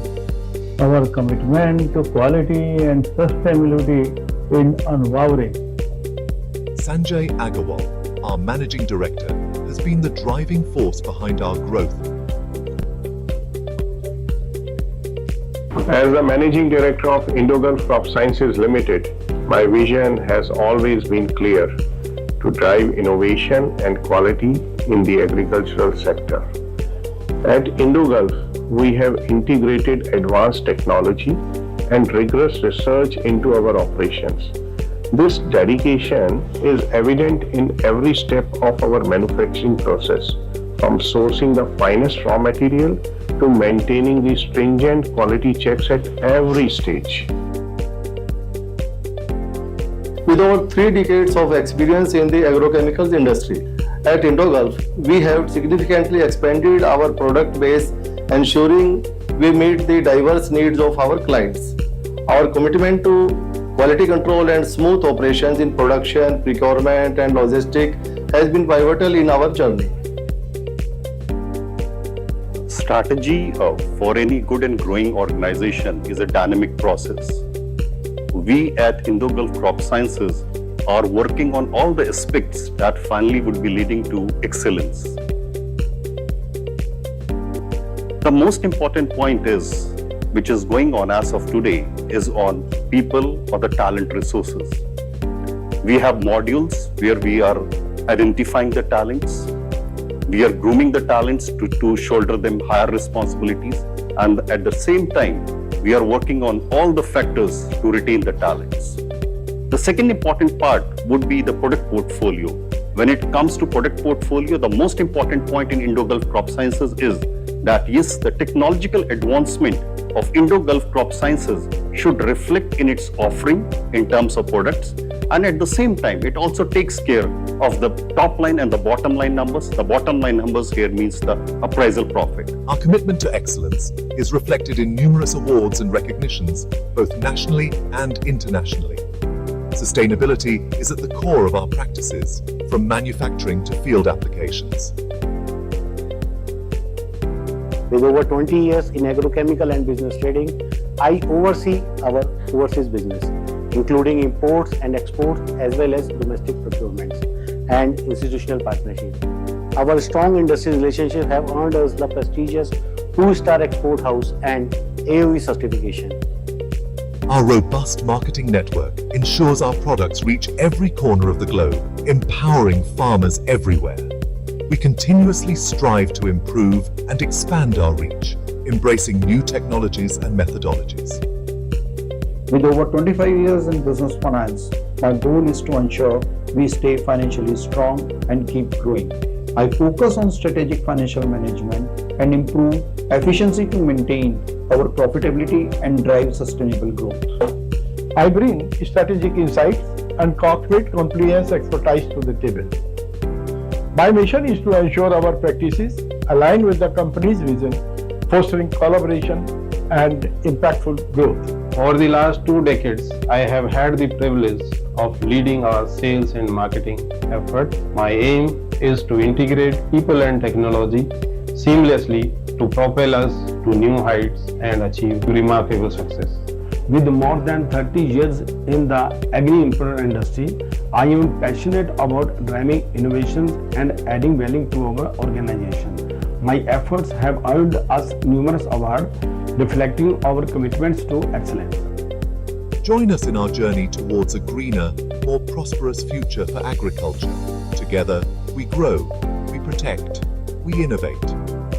Our commitment to quality and sustainability is unwavering. Sanjay Agarwal, our managing director, has been the driving force behind our growth. As the managing director of Indo-Gulf Crop Sciences Limited, my vision has always been clear: to drive innovation and quality in the agricultural sector. At Indo-Gulf, we have integrated advanced technology and rigorous research into our operations. This dedication is evident in every step of our manufacturing process, from sourcing the finest raw material to maintaining the stringent quality checks at every stage. With over 3 decades of experience in the agrochemicals industry, at Indo-Gulf, we have significantly expanded our product base, ensuring we meet the diverse needs of our clients. Our commitment to quality control and smooth operations in production, procurement and logistics has been pivotal in our journey. Strategy for any good and growing organization is a dynamic process. We at Indo-Gulf Crop Sciences are working on all the aspects that finally would be leading to excellence. The most important point is, which is going on as of today, is on people or the talent resources. We have modules where we are identifying the talents, we are grooming the talents to shoulder them higher responsibilities, and at the same time, we are working on all the factors to retain the talents. The second important part would be the product portfolio. When it comes to product portfolio, the most important point in Indo-Gulf Crop Sciences is that yes, the technological advancement of Indo-Gulf Crop Sciences should reflect in its offering in terms of products, and at the same time, it also takes care of the top line and the bottom line numbers. The bottom line numbers here means the appraisal profit. Our commitment to excellence is reflected in numerous awards and recognitions, both nationally and internationally. Sustainability is at the core of our practices, from manufacturing to field applications. With over 20 years in agrochemical and business trading, I oversee our overseas business, including imports and exports as well as domestic procurements and institutional partnerships. Our strong industry relationships have earned us the prestigious 2-star export house and AOE certification. Our robust marketing network ensures our products reach every corner of the globe, empowering farmers everywhere. We continuously strive to improve and expand our reach, embracing new technologies and methodologies. With over 25 years in business finance, my goal is to ensure we stay financially strong and keep growing. I focus on strategic financial management and improve efficiency to maintain our profitability and drive sustainable growth. I bring strategic insights and corporate compliance expertise to the table. My mission is to ensure our practices align with the company's vision, fostering collaboration and impactful growth. Over the last 2 decades, I have had the privilege of leading our sales and marketing effort. My aim is to integrate people and technology seamlessly to propel us to new heights and achieve remarkable success. With more than 30 years in the agri-import industry, I am passionate about driving innovations and adding value to our organization. My efforts have earned us numerous awards reflecting our commitments to excellence. Join us in our journey towards a greener, more prosperous future for agriculture. Together, we grow, we protect, we innovate.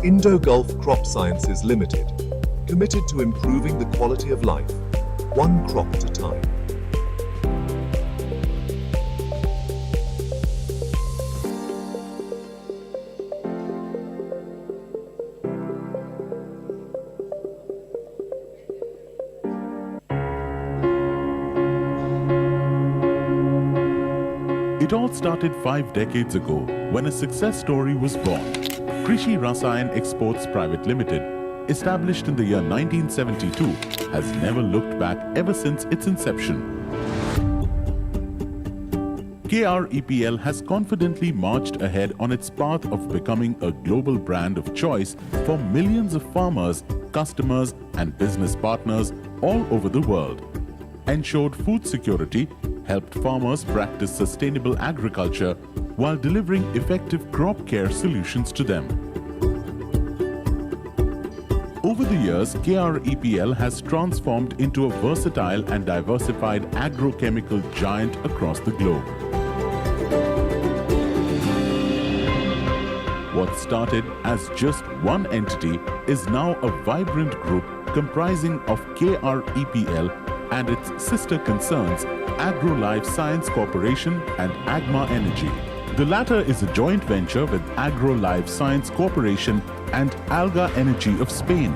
Indo-Gulf Crop Sciences Limited, committed to improving the quality of life, one crop at a time. It all started 5 decades ago when a success story was born. Krishi Rasayan Exports Private Limited, established in the year 1972, has never looked back ever since its inception. KREPL has confidently marched ahead on its path of becoming a global brand of choice for millions of farmers, customers, and business partners all over the world. Ensured food security, helped farmers practice sustainable agriculture while delivering effective crop care solutions to them. Over the years, KREPL has transformed into a versatile and diversified agrochemical giant across the globe. What started as just one entity is now a vibrant group comprising of KREPL and its sister concerns Agro-Life Science Corporation and Agma Energy. The latter is a joint venture with Agro-Life Science Corporation and Alga Energy of Spain.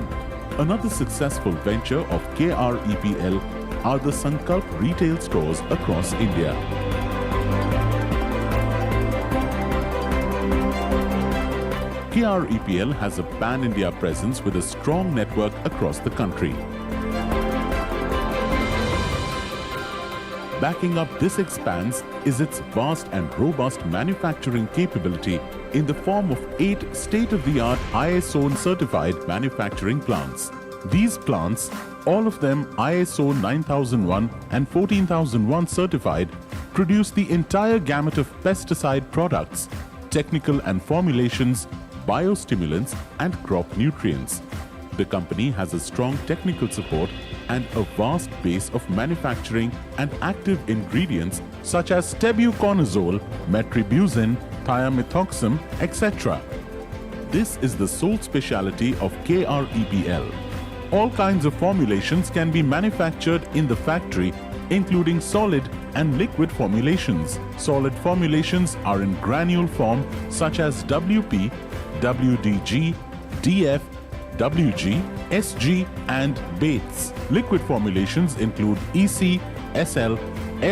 Another successful venture of KREPL are the Sankalp retail stores across India. KREPL has a pan-India presence with a strong network across the country. Backing up this expanse is its vast and robust manufacturing capability in the form of 8 state-of-the-art ISO certified manufacturing plants. These plants, all of them ISO 9001 and 14001 certified, produce the entire gamut of pesticide products, technical and formulations, biostimulants and crop nutrients. The company has a strong technical support and a vast base of manufacturing and active ingredients such as tebuconazole, metribuzin, thiamethoxam, etc. This is the sole specialty of KREPL. All kinds of formulations can be manufactured in the factory, including solid and liquid formulations. Solid formulations are in granule form such as WP, WDG, DF, WG, SG and Bates. Liquid formulations include EC, SL,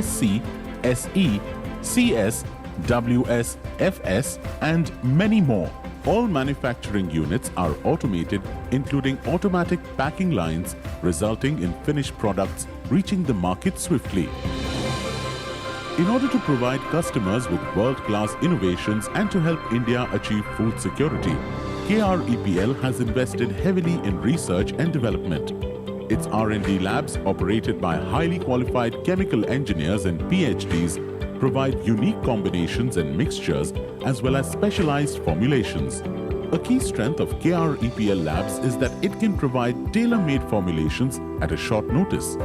SC, SE, CS, WS, FS and many more. All manufacturing units are automated, including automatic packing lines, resulting in finished products reaching the market swiftly. In order to provide customers with world-class innovations and to help India achieve food security, KREPL has invested heavily in research and development. Its R&D labs, operated by highly qualified chemical engineers and PhDs, provide unique combinations and mixtures as well as specialized formulations. A key strength of KREPL labs is that it can provide tailor-made formulations at a short notice.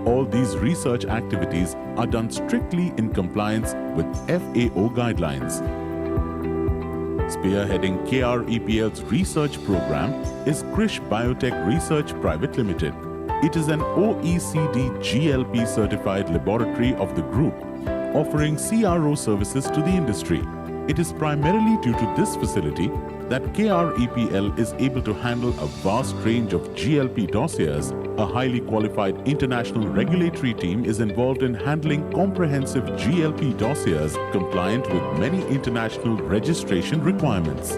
All these research activities are done strictly in compliance with FAO guidelines. Spearheading KREPL's research program is Krish Biotech Research Private Limited. It is an OECD GLP certified laboratory of the group, offering CRO services to the industry. It is primarily due to this facility that KREPL is able to handle a vast range of GLP dossiers. A highly qualified international regulatory team is involved in handling comprehensive GLP dossiers compliant with many international registration requirements.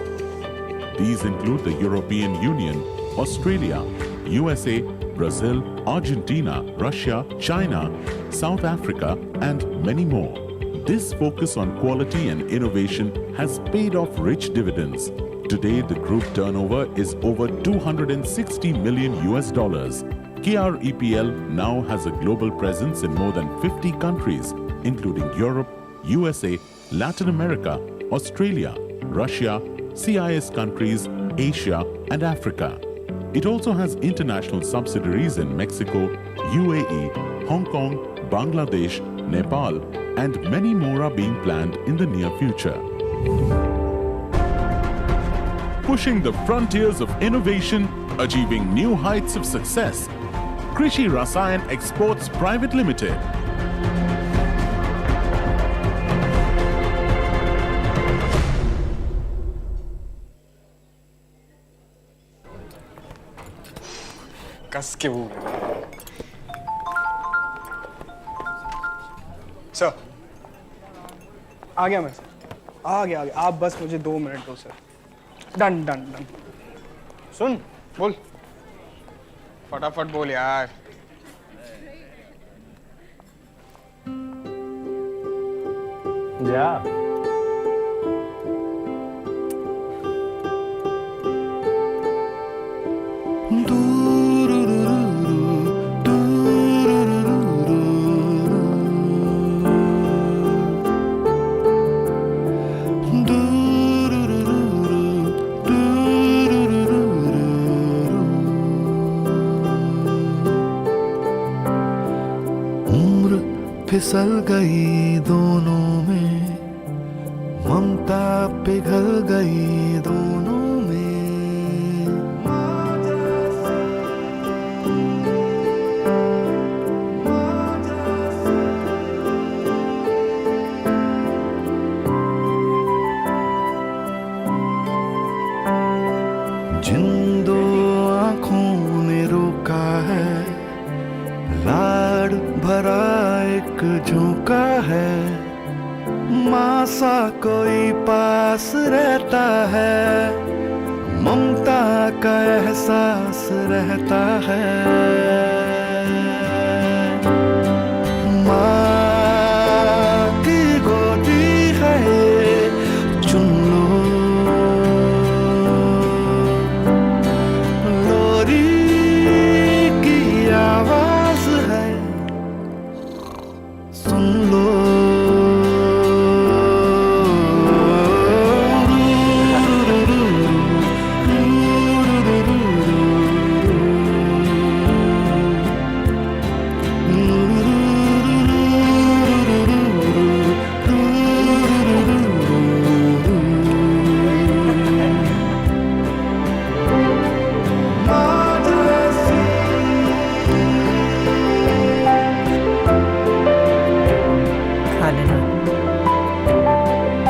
These include the European Union, Australia, USA, Brazil, Argentina, Russia, China, South Africa, and many more. This focus on quality and innovation has paid off rich dividends. Today, the group turnover is over 260 million US dollars. KREPL now has a global presence in more than 50 countries, including Europe, USA, Latin America, Australia, Russia, CIS countries, Asia, and Africa. It also has international subsidiaries in Mexico, UAE, Hong Kong, Bangladesh, Nepal, and many more are being planned in the near future. Pushing the frontiers of innovation, achieving new heights of success. Krishi Rasayan Exports Private Limited. कस के भूख sir आ गया मैं sir आ गया आप बस मुझे 2 minute दो sir done done done सुन बोल फटाफट बोल यार जा फिसल गई दोनों में, ममता पिघल गई दोनों में। जिन दो आँखों ने रोका है, लाड भरा एक झोंका है, माँ सा कोई पास रहता है, ममता का एहसास रहता है। माँ की गोदी है चुन लो, लोरी की आवाज है सुन लो।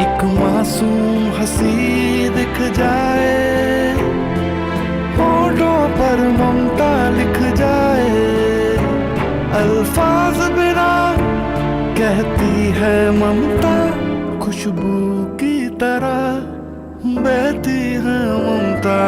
एक मासूम हंसी दिख जाए, होठों पर ममता लिख जाए, अल्फाज बिना कहती है ममता, खुशबू की तरह बहती है ममता।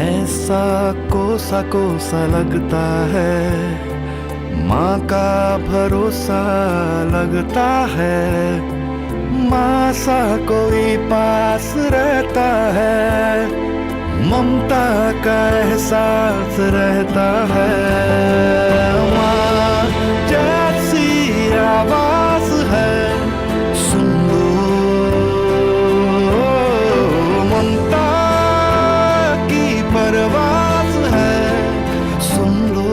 ऐसा कोसा कोसा लगता है, माँ का भरोसा लगता है, माँ सा कोई पास रहता है, ममता का एहसास रहता है। माँ जैसी आवाज है सुन लो, ममता की परवाज है सुन लो।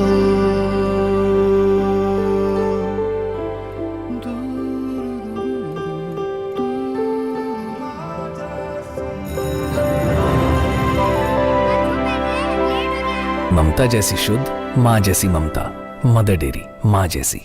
ममता जैसी शुद्ध, माँ जैसी ममता, मदर डेयरी, माँ जैसी।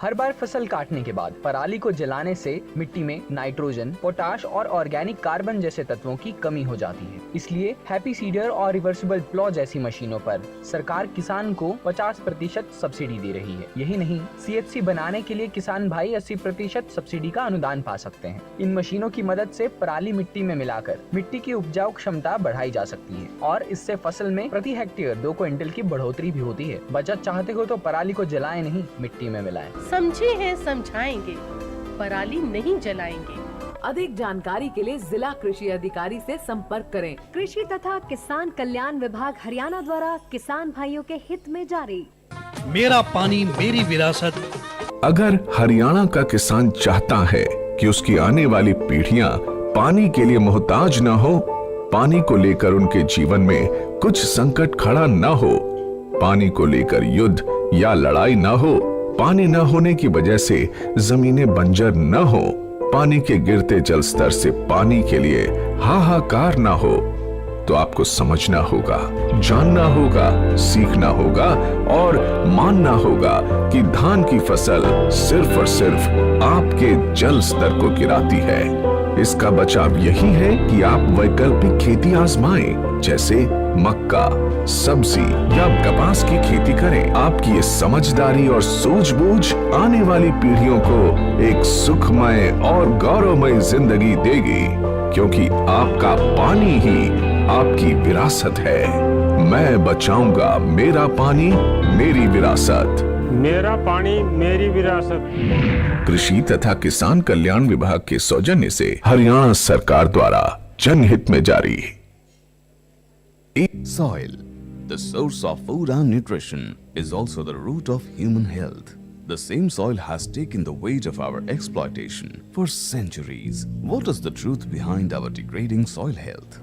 हर बार फसल काटने के बाद पराली को जलाने से मिट्टी में नाइट्रोजन, पोटाश और ऑर्गेनिक कार्बन जैसे तत्वों की कमी हो जाती है। इसलिए हैप्पी सीडर और रिवर्सिबल प्लॉ जैसी मशीनों पर सरकार किसान को 50% सब्सिडी दे रही है। यही नहीं, CHC बनाने के लिए किसान भाई 80% सब्सिडी का अनुदान पा सकते हैं। इन मशीनों की मदद से पराली मिट्टी में मिलाकर मिट्टी की उपजाऊ क्षमता बढ़ाई जा सकती है और इससे फसल में प्रति हेक्टेयर 2 क्विंटल की बढ़ोतरी भी होती है। बचत चाहते हो तो पराली को जलाएं नहीं, मिट्टी में मिलाएं। समझे हैं, समझाएंगे, पराली नहीं जलाएंगे। अधिक जानकारी के लिए जिला कृषि अधिकारी से संपर्क करें। कृषि तथा किसान कल्याण विभाग हरियाणा द्वारा किसान भाइयों के हित में जारी। मेरा पानी मेरी विरासत। अगर हरियाणा का किसान चाहता है कि उसकी आने वाली पीढ़ियां पानी के लिए मोहताज न हो, पानी को लेकर उनके जीवन में कुछ संकट खड़ा न हो, पानी को लेकर युद्ध या लड़ाई न हो, पानी न होने की वजह से जमीनें बंजर न हो, पानी के गिरते जल स्तर से पानी के लिए हाहाकार न हो, तो आपको समझना होगा, जानना होगा, सीखना होगा और मानना होगा कि धान की फसल सिर्फ और सिर्फ आपके जल स्तर को गिराती है। इसका बचाव यही है कि आप वैकल्पिक खेती आजमाएं, जैसे मक्का, सब्जी या कपास की खेती करें। आपकी ये समझदारी और सूझबूझ आने वाली पीढ़ियों को एक सुखमय और गौरवमय जिंदगी देगी, क्योंकि आपका पानी ही आपकी विरासत है। मैं बचाऊंगा मेरा पानी मेरी विरासत। मेरा पानी मेरी विरासत। कृषि तथा किसान कल्याण विभाग के सौजन्य से हरियाणा सरकार द्वारा जनहित में जारी। Soil, the source of food and nutrition, is also the root of human health. The same soil has taken the weight of our exploitation for centuries. What is the truth behind our degrading soil health?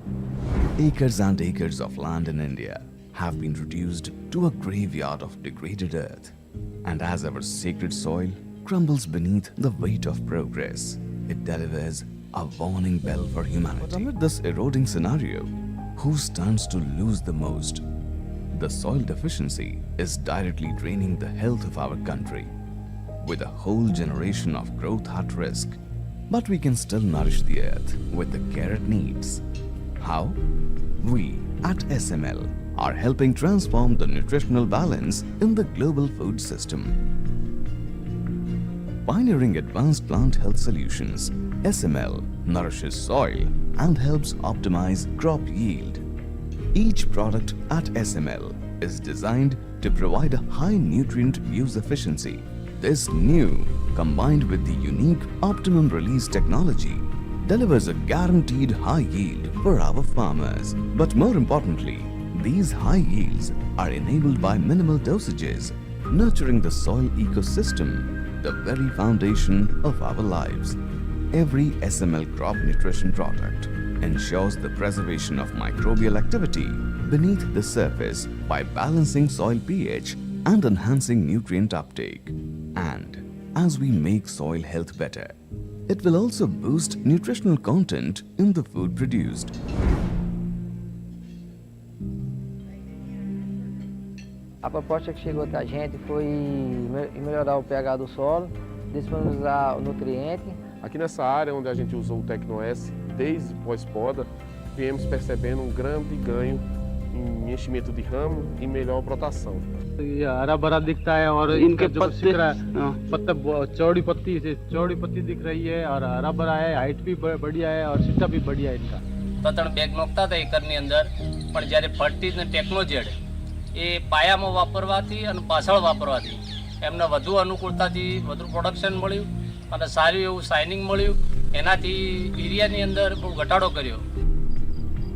Acres and acres of land in India have been reduced to a graveyard of degraded earth. And as our sacred soil crumbles beneath the weight of progress, it delivers a warning bell for humanity. But amid this eroding scenario, who stands to lose the most? The soil deficiency is directly draining the health of our country, with a whole generation of growth at risk. But we can still nourish the earth with the care it needs. How? We at SML are helping transform the nutritional balance in the global food system. Pioneering advanced plant health solutions, SML nourishes soil and helps optimize crop yield. Each product at SML is designed to provide a high nutrient use efficiency. This new, combined with the unique optimum release technology, delivers a guaranteed high yield for our farmers. But more importantly, these high yields are enabled by minimal dosages, nurturing the soil ecosystem, the very foundation of our lives. Every SML crop nutrition product ensures the preservation of microbial activity beneath the surface by balancing soil pH and enhancing nutrient uptake. And as we make soil health better, it will also boost nutritional content in the food produced. A proposta que chegou até a gente foi melhorar o pH do solo, disponibilizar o nutriente. Aqui nessa área onde a gente usou o Tecno-S, desde pós-poda, viemos percebendo um grande ganho em enchimento de ramo e melhor brotação. ये हरा भरा दिखता है और इनके पत्ते पत्ता चौड़ी पत्ती दिख रही है और हरा भरा है, हाइट भी बढ़िया है और सीधा भी बढ़िया है इनका। ત્રણ બેગ નોખતા હતા એકરની અંદર, પણ જ્યારે ફર્ટિલાઇઝર ને ટેકનોજેડ એ પાયામાં વાપરવાથી અને પાછળ વાપરવાથી એમને વધુ અનુકૂળતાથી વધુ પ્રોડક્શન મળ્યું અને સારું એવું શાઇનિંગ મળ્યું, એનાથી એરિયાની અંદર બહુ ઘટાડો કર્યો.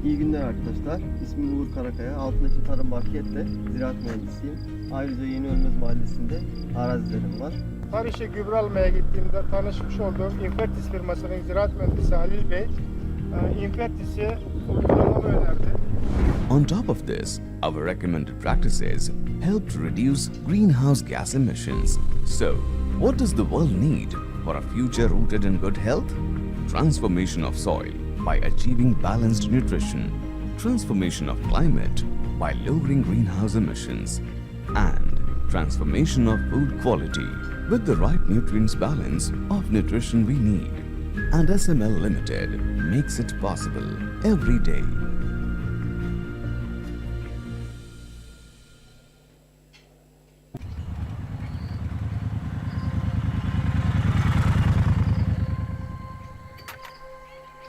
İyi günler arkadaşlar. İsmim Uğur Karakaya. Altındaki Tarım Market'te ziraat mühendisiyim. Ayrıca Yeni Ölmez Mahallesi'nde arazilerim var. Tarış'a gübre almaya gittiğimde tanışmış olduğum Infertis firmasının ziraat mühendisi Halil Bey, Infertis'e uygulamamı önerdi. On top of this, our recommended practices help to reduce greenhouse gas emissions. So, what does the world need for a future rooted in good health? Transformation of soil by achieving balanced nutrition, transformation of climate by lowering greenhouse emissions, and transformation of food quality with the right nutrients balance of nutrition we need. And SML Limited makes it possible every day.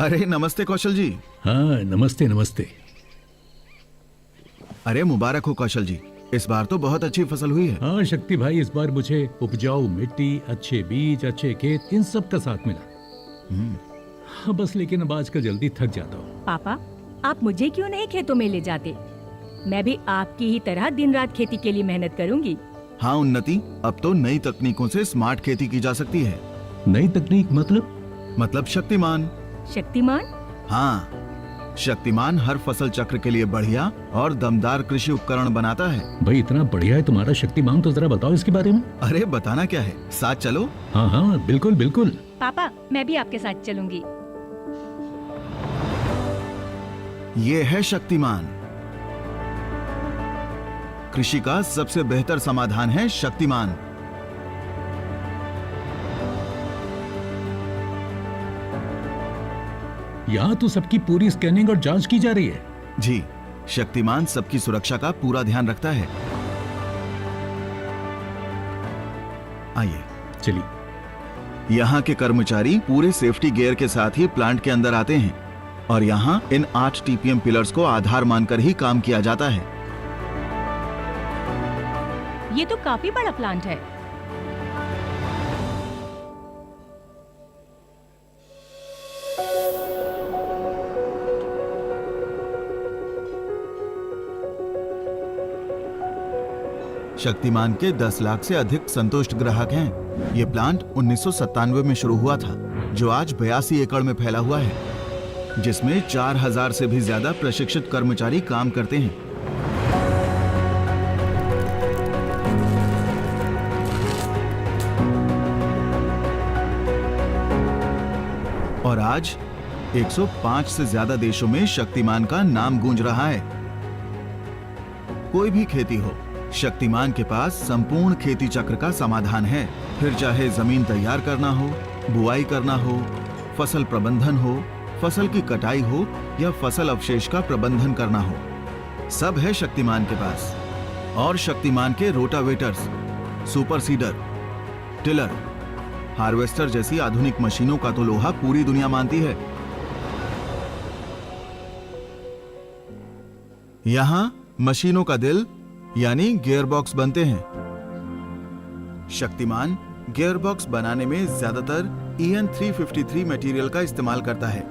अरे नमस्ते कौशल जी। हाँ नमस्ते नमस्ते। अरे मुबारक हो कौशल जी, इस बार तो बहुत अच्छी फसल हुई है। हाँ शक्ति भाई, इस बार मुझे उपजाऊ मिट्टी, अच्छे बीज, अच्छे खेत, इन सब का साथ मिला। हाँ बस लेकिन अब आजकल जल्दी थक जाता हूँ। पापा, आप मुझे क्यों नहीं खेतों में ले जाते? मैं भी आपकी ही तरह दिन रात खेती के लिए मेहनत करूँगी। हाँ उन्नति, अब तो नई तकनीकों से स्मार्ट खेती की जा सकती है। नई तकनीक मतलब शक्तिमान। शक्तिमान? हाँ, शक्तिमान हर फसल चक्र के लिए बढ़िया और दमदार कृषि उपकरण बनाता है। भाई इतना बढ़िया है तुम्हारा शक्तिमान, तो जरा बताओ इसके बारे में। अरे बताना क्या है, साथ चलो। हाँ हाँ बिल्कुल बिल्कुल। पापा मैं भी आपके साथ चलूंगी। ये है शक्तिमान। कृषि का सबसे बेहतर समाधान है शक्तिमान। यहाँ तो सबकी पूरी स्कैनिंग और जांच की जा रही है। जी, शक्तिमान सबकी सुरक्षा का पूरा ध्यान रखता है। आइए चलिए। यहाँ के कर्मचारी पूरे सेफ्टी गियर के साथ ही प्लांट के अंदर आते हैं और यहाँ इन 8 TPM पिलर्स को आधार मानकर ही काम किया जाता है। ये तो काफी बड़ा प्लांट है। शक्तिमान के 10 लाख से अधिक संतुष्ट ग्राहक हैं। ये प्लांट 1997 में शुरू हुआ था, जो आज 82 एकड़ में फैला हुआ है, जिसमें 4000 से भी ज्यादा प्रशिक्षित कर्मचारी काम करते हैं। और आज 105 से ज्यादा देशों में शक्तिमान का नाम गूंज रहा है। कोई भी खेती हो, शक्तिमान के पास संपूर्ण खेती चक्र का समाधान है। फिर चाहे जमीन तैयार करना हो, बुआई करना हो, फसल प्रबंधन हो, फसल की कटाई हो या फसल अवशेष का प्रबंधन करना हो, सब है शक्तिमान के पास। और शक्तिमान के रोटावेटर्स, सुपर सीडर, टिलर, हार्वेस्टर जैसी आधुनिक मशीनों का तो लोहा पूरी दुनिया मानती है। यहां मशीनों का दिल यानी गियरबॉक्स बनते हैं। शक्तिमान गियरबॉक्स बनाने में ज्यादातर EN 353 मटेरियल का इस्तेमाल करता है,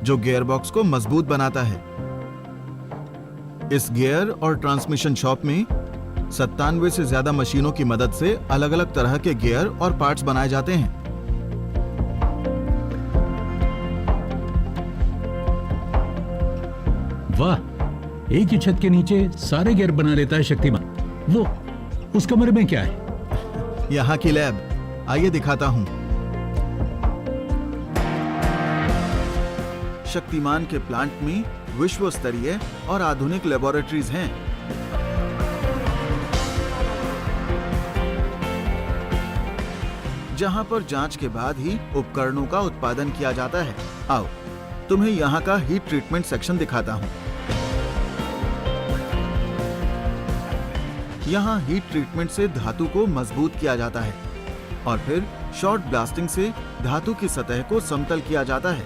जो गियरबॉक्स को मजबूत बनाता है। इस गियर और ट्रांसमिशन शॉप में 97 से ज्यादा मशीनों की मदद से अलग अलग तरह के गियर और पार्ट्स बनाए जाते हैं। वाह, एक ही छत के नीचे सारे गियर बना लेता है शक्तिमान। वो उस कमरे में क्या है? यहाँ की लैब, आइए दिखाता हूँ। शक्तिमान के प्लांट में विश्व स्तरीय और आधुनिक लेबोरेटरीज हैं। जहाँ पर जांच के बाद ही उपकरणों का उत्पादन किया जाता है। आओ, तुम्हें यहाँ का हीट ट्रीटमेंट सेक्शन दिखाता हूँ। यहाँ हीट ट्रीटमेंट से धातु को मजबूत किया जाता है और फिर शॉर्ट ब्लास्टिंग से धातु की सतह को समतल किया जाता है।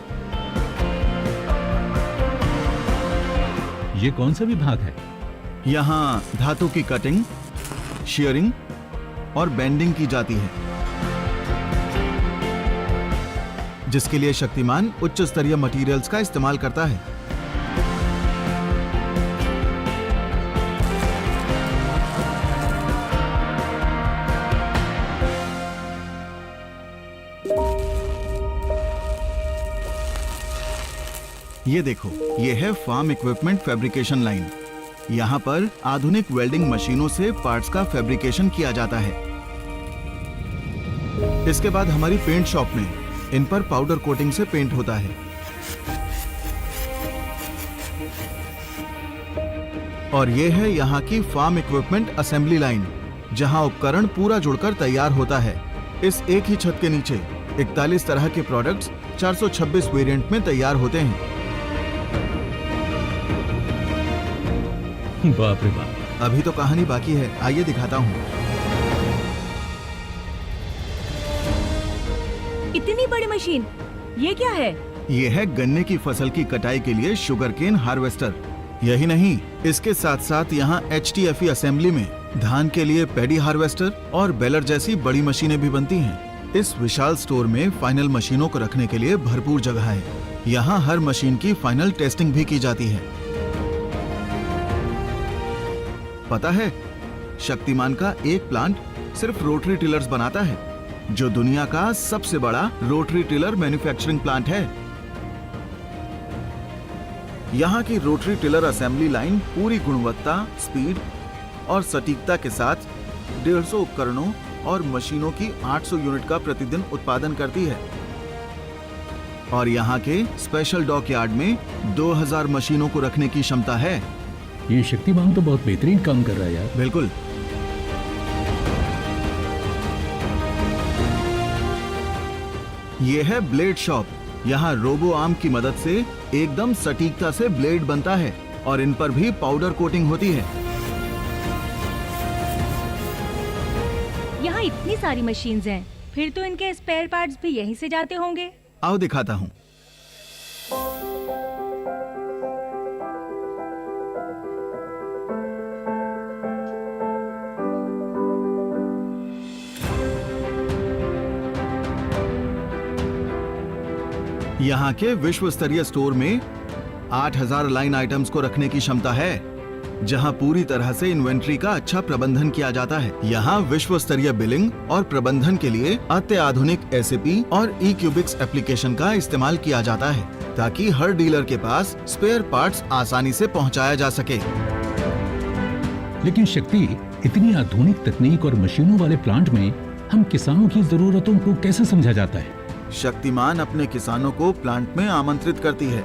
ये कौन सा विभाग है? यहाँ धातु की कटिंग, शेयरिंग और बेंडिंग की जाती है, जिसके लिए शक्तिमान उच्च स्तरीय मटेरियल्स का इस्तेमाल करता है। ये देखो, ये है फार्म इक्विपमेंट फैब्रिकेशन लाइन। यहाँ पर आधुनिक वेल्डिंग मशीनों से पार्ट्स का फैब्रिकेशन किया जाता है। इसके बाद हमारी पेंट शॉप में इन पर पाउडर कोटिंग से पेंट होता है। और ये है यहाँ की फार्म इक्विपमेंट असेंबली लाइन, जहां उपकरण पूरा जुड़कर तैयार होता है। इस एक ही छत के नीचे 41 तरह के प्रोडक्ट्स 426 वेरिएंट में तैयार होते हैं। बाप रे बाप, अभी तो कहानी बाकी है, आइए दिखाता हूँ। इतनी बड़ी मशीन, ये क्या है? ये है गन्ने की फसल की कटाई के लिए शुगर केन हार्वेस्टर। यही नहीं, इसके साथ साथ यहाँ HTFE असेंबली में धान के लिए पैडी हार्वेस्टर और बेलर जैसी बड़ी मशीनें भी बनती हैं। इस विशाल स्टोर में फाइनल मशीनों को रखने के लिए भरपूर जगह है। यहाँ हर मशीन की फाइनल टेस्टिंग भी की जाती है। पता है, शक्तिमान का एक प्लांट सिर्फ रोटरी टिलर्स बनाता है, जो दुनिया का सबसे बड़ा रोटरी टिलर मैन्युफैक्चरिंग प्लांट है। यहाँ की रोटरी टिलर असेंबली लाइन पूरी गुणवत्ता, स्पीड और सटीकता के साथ 150 उपकरणों और मशीनों की 800 यूनिट का प्रतिदिन उत्पादन करती है। और यहाँ के स्पेशल डॉक यार्ड में 2000 मशीनों को रखने की क्षमता है। ये शक्तिमान तो बहुत बेहतरीन काम कर रहा है यार। बिल्कुल। ये है ब्लेड शॉप। यहाँ रोबो आर्म की मदद से एकदम सटीकता से ब्लेड बनता है और इन पर भी पाउडर कोटिंग होती है। यहाँ इतनी सारी मशीन्स हैं, फिर तो इनके स्पेयर पार्ट्स भी यहीं से जाते होंगे। आओ दिखाता हूँ। यहाँ के विश्व स्तरीय स्टोर में 8000 लाइन आइटम्स को रखने की क्षमता है, जहाँ पूरी तरह से इन्वेंट्री का अच्छा प्रबंधन किया जाता है। यहाँ विश्व स्तरीय बिलिंग और प्रबंधन के लिए अत्याधुनिक SAP और eCubix एप्लीकेशन का इस्तेमाल किया जाता है, ताकि हर डीलर के पास स्पेयर पार्ट्स आसानी से पहुँचाया जा सके। लेकिन शक्ति, इतनी आधुनिक तकनीक और मशीनों वाले प्लांट में हम किसानों की जरूरतों को कैसे समझा जाता है? शक्तिमान अपने किसानों को प्लांट में आमंत्रित करती है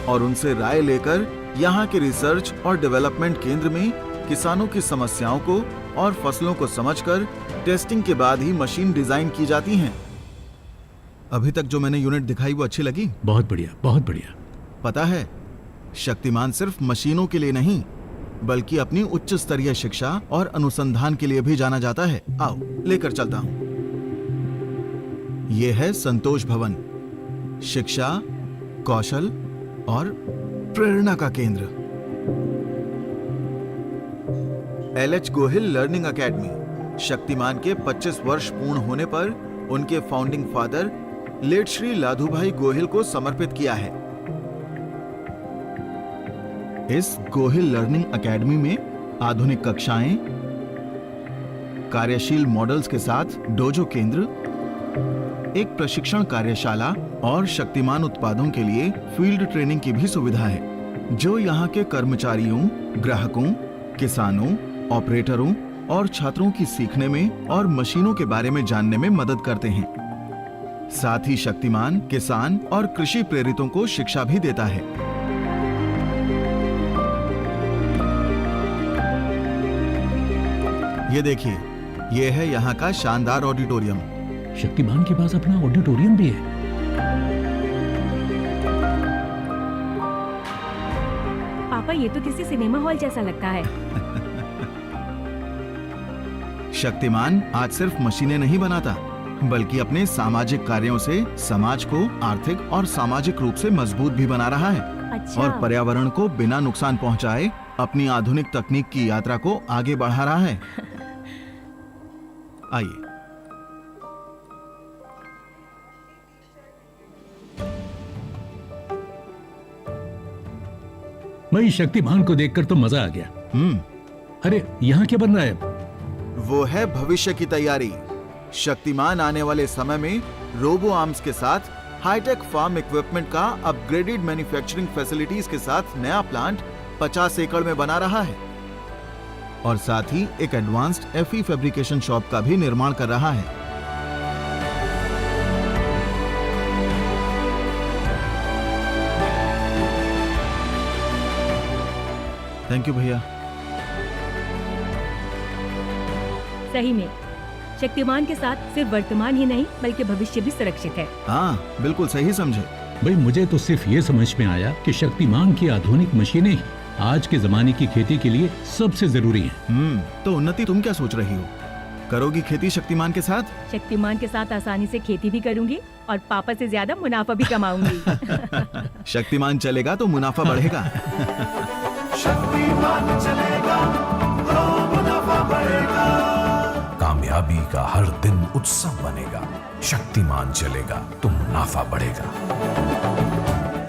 और उनसे राय लेकर यहाँ के रिसर्च और डेवलपमेंट केंद्र में किसानों की समस्याओं को और फसलों को समझकर टेस्टिंग के बाद ही मशीन डिजाइन की जाती हैं। अभी तक जो मैंने यूनिट दिखाई वो अच्छी लगी? बहुत बढ़िया, बहुत बढ़िया। पता है, शक्तिमान सिर्फ मशीनों के लिए नहीं, बल्कि अपनी उच्च स्तरीय शिक्षा और अनुसंधान के लिए भी जाना जाता है। आओ लेकर चलता हूँ। ये है संतोष भवन, शिक्षा, कौशल और प्रेरणा का केंद्र। LH Gohil learning academy Shaktimaan के 25 वर्ष पूर्ण होने पर उनके फाउंडिंग फादर लेट श्री लाधू भाई गोहिल को समर्पित किया है। इस गोहिल लर्निंग एकेडमी में आधुनिक कक्षाएं, कार्यशील मॉडल्स के साथ डोजो केंद्र, एक प्रशिक्षण कार्यशाला और शक्तिमान उत्पादों के लिए फील्ड ट्रेनिंग की भी सुविधा है, जो यहाँ के कर्मचारियों, ग्राहकों, किसानों, ऑपरेटरों और छात्रों की सीखने में और मशीनों के बारे में जानने में मदद करते हैं। साथ ही शक्तिमान किसान और कृषि प्रेरितों को शिक्षा भी देता है। ये देखिए, ये है यहाँ का शानदार ऑडिटोरियम। शक्तिमान के पास अपना ऑडिटोरियम भी है। पापा, ये तो किसी सिनेमा हॉल जैसा लगता है। शक्तिमान आज सिर्फ मशीनें नहीं बनाता, बल्कि अपने सामाजिक कार्यों से समाज को आर्थिक और सामाजिक रूप से मजबूत भी बना रहा है। अच्छा। और पर्यावरण को बिना नुकसान पहुंचाए अपनी आधुनिक तकनीक की यात्रा को आगे बढ़ा रहा है। आइए। भाई, शक्तिमान को देखकर तो मजा आ गया। अरे, यहाँ क्या बन रहा है? वो है भविष्य की तैयारी। शक्तिमान आने वाले समय में रोबो आर्म्स के साथ हाईटेक फार्म इक्विपमेंट का अपग्रेडेड मैन्युफैक्चरिंग फैसिलिटीज के साथ नया प्लांट 50 एकड़ में बना रहा है और साथ ही एक एडवांस्ड FE फैब्रिकेशन शॉप का भी निर्माण कर रहा है। थैंक यू भैया। सही में शक्तिमान के साथ सिर्फ वर्तमान ही नहीं बल्कि भविष्य भी सुरक्षित है। हाँ, बिल्कुल सही समझे। भाई मुझे तो सिर्फ ये समझ में आया कि शक्तिमान की आधुनिक मशीनें ही आज के जमाने की खेती के लिए सबसे जरूरी हैं। तो उन्नति तुम क्या सोच रही हो? करोगी खेती शक्तिमान के साथ? शक्तिमान के साथ आसानी से खेती भी करूंगी और पापा से ज्यादा मुनाफा भी कमाऊंगी। शक्तिमान चलेगा तो मुनाफा बढ़ेगा। शक्तिमान चलेगा तो मुनाफा बढ़ेगा। कामयाबी का हर दिन उत्सव बनेगा। शक्तिमान चलेगा तो मुनाफा बढ़ेगा।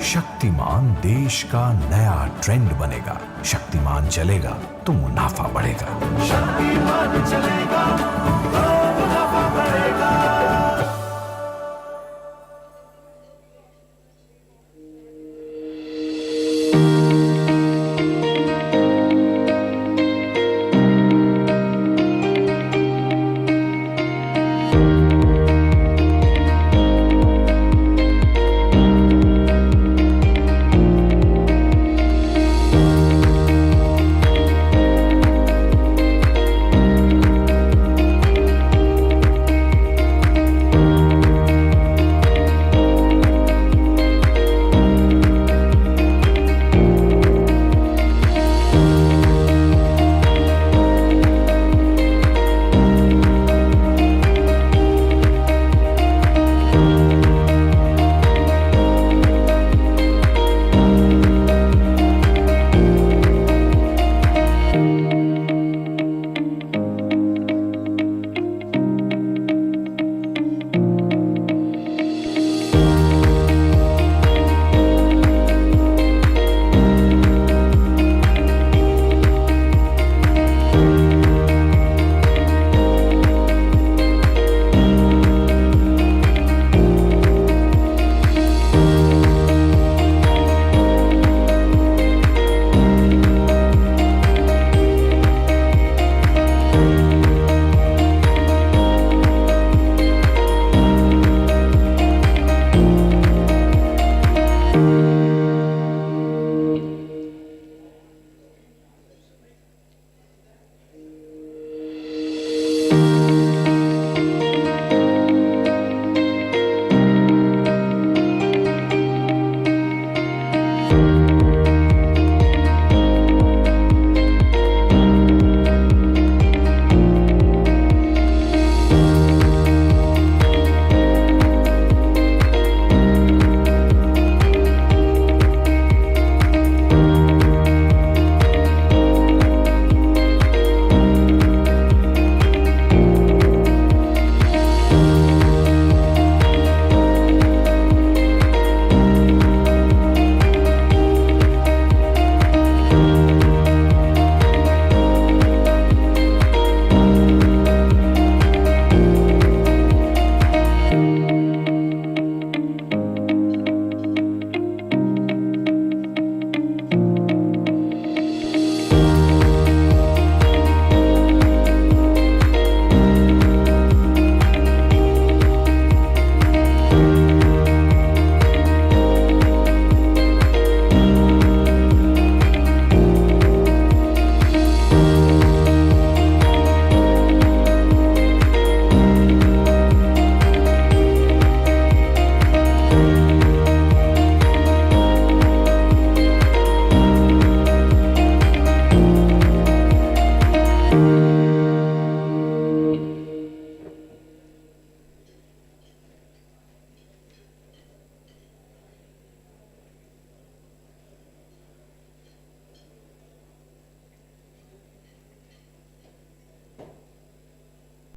शक्तिमान देश का नया ट्रेंड बनेगा। शक्तिमान चलेगा तो मुनाफा बढ़ेगा। शक्तिमान चलेगा तो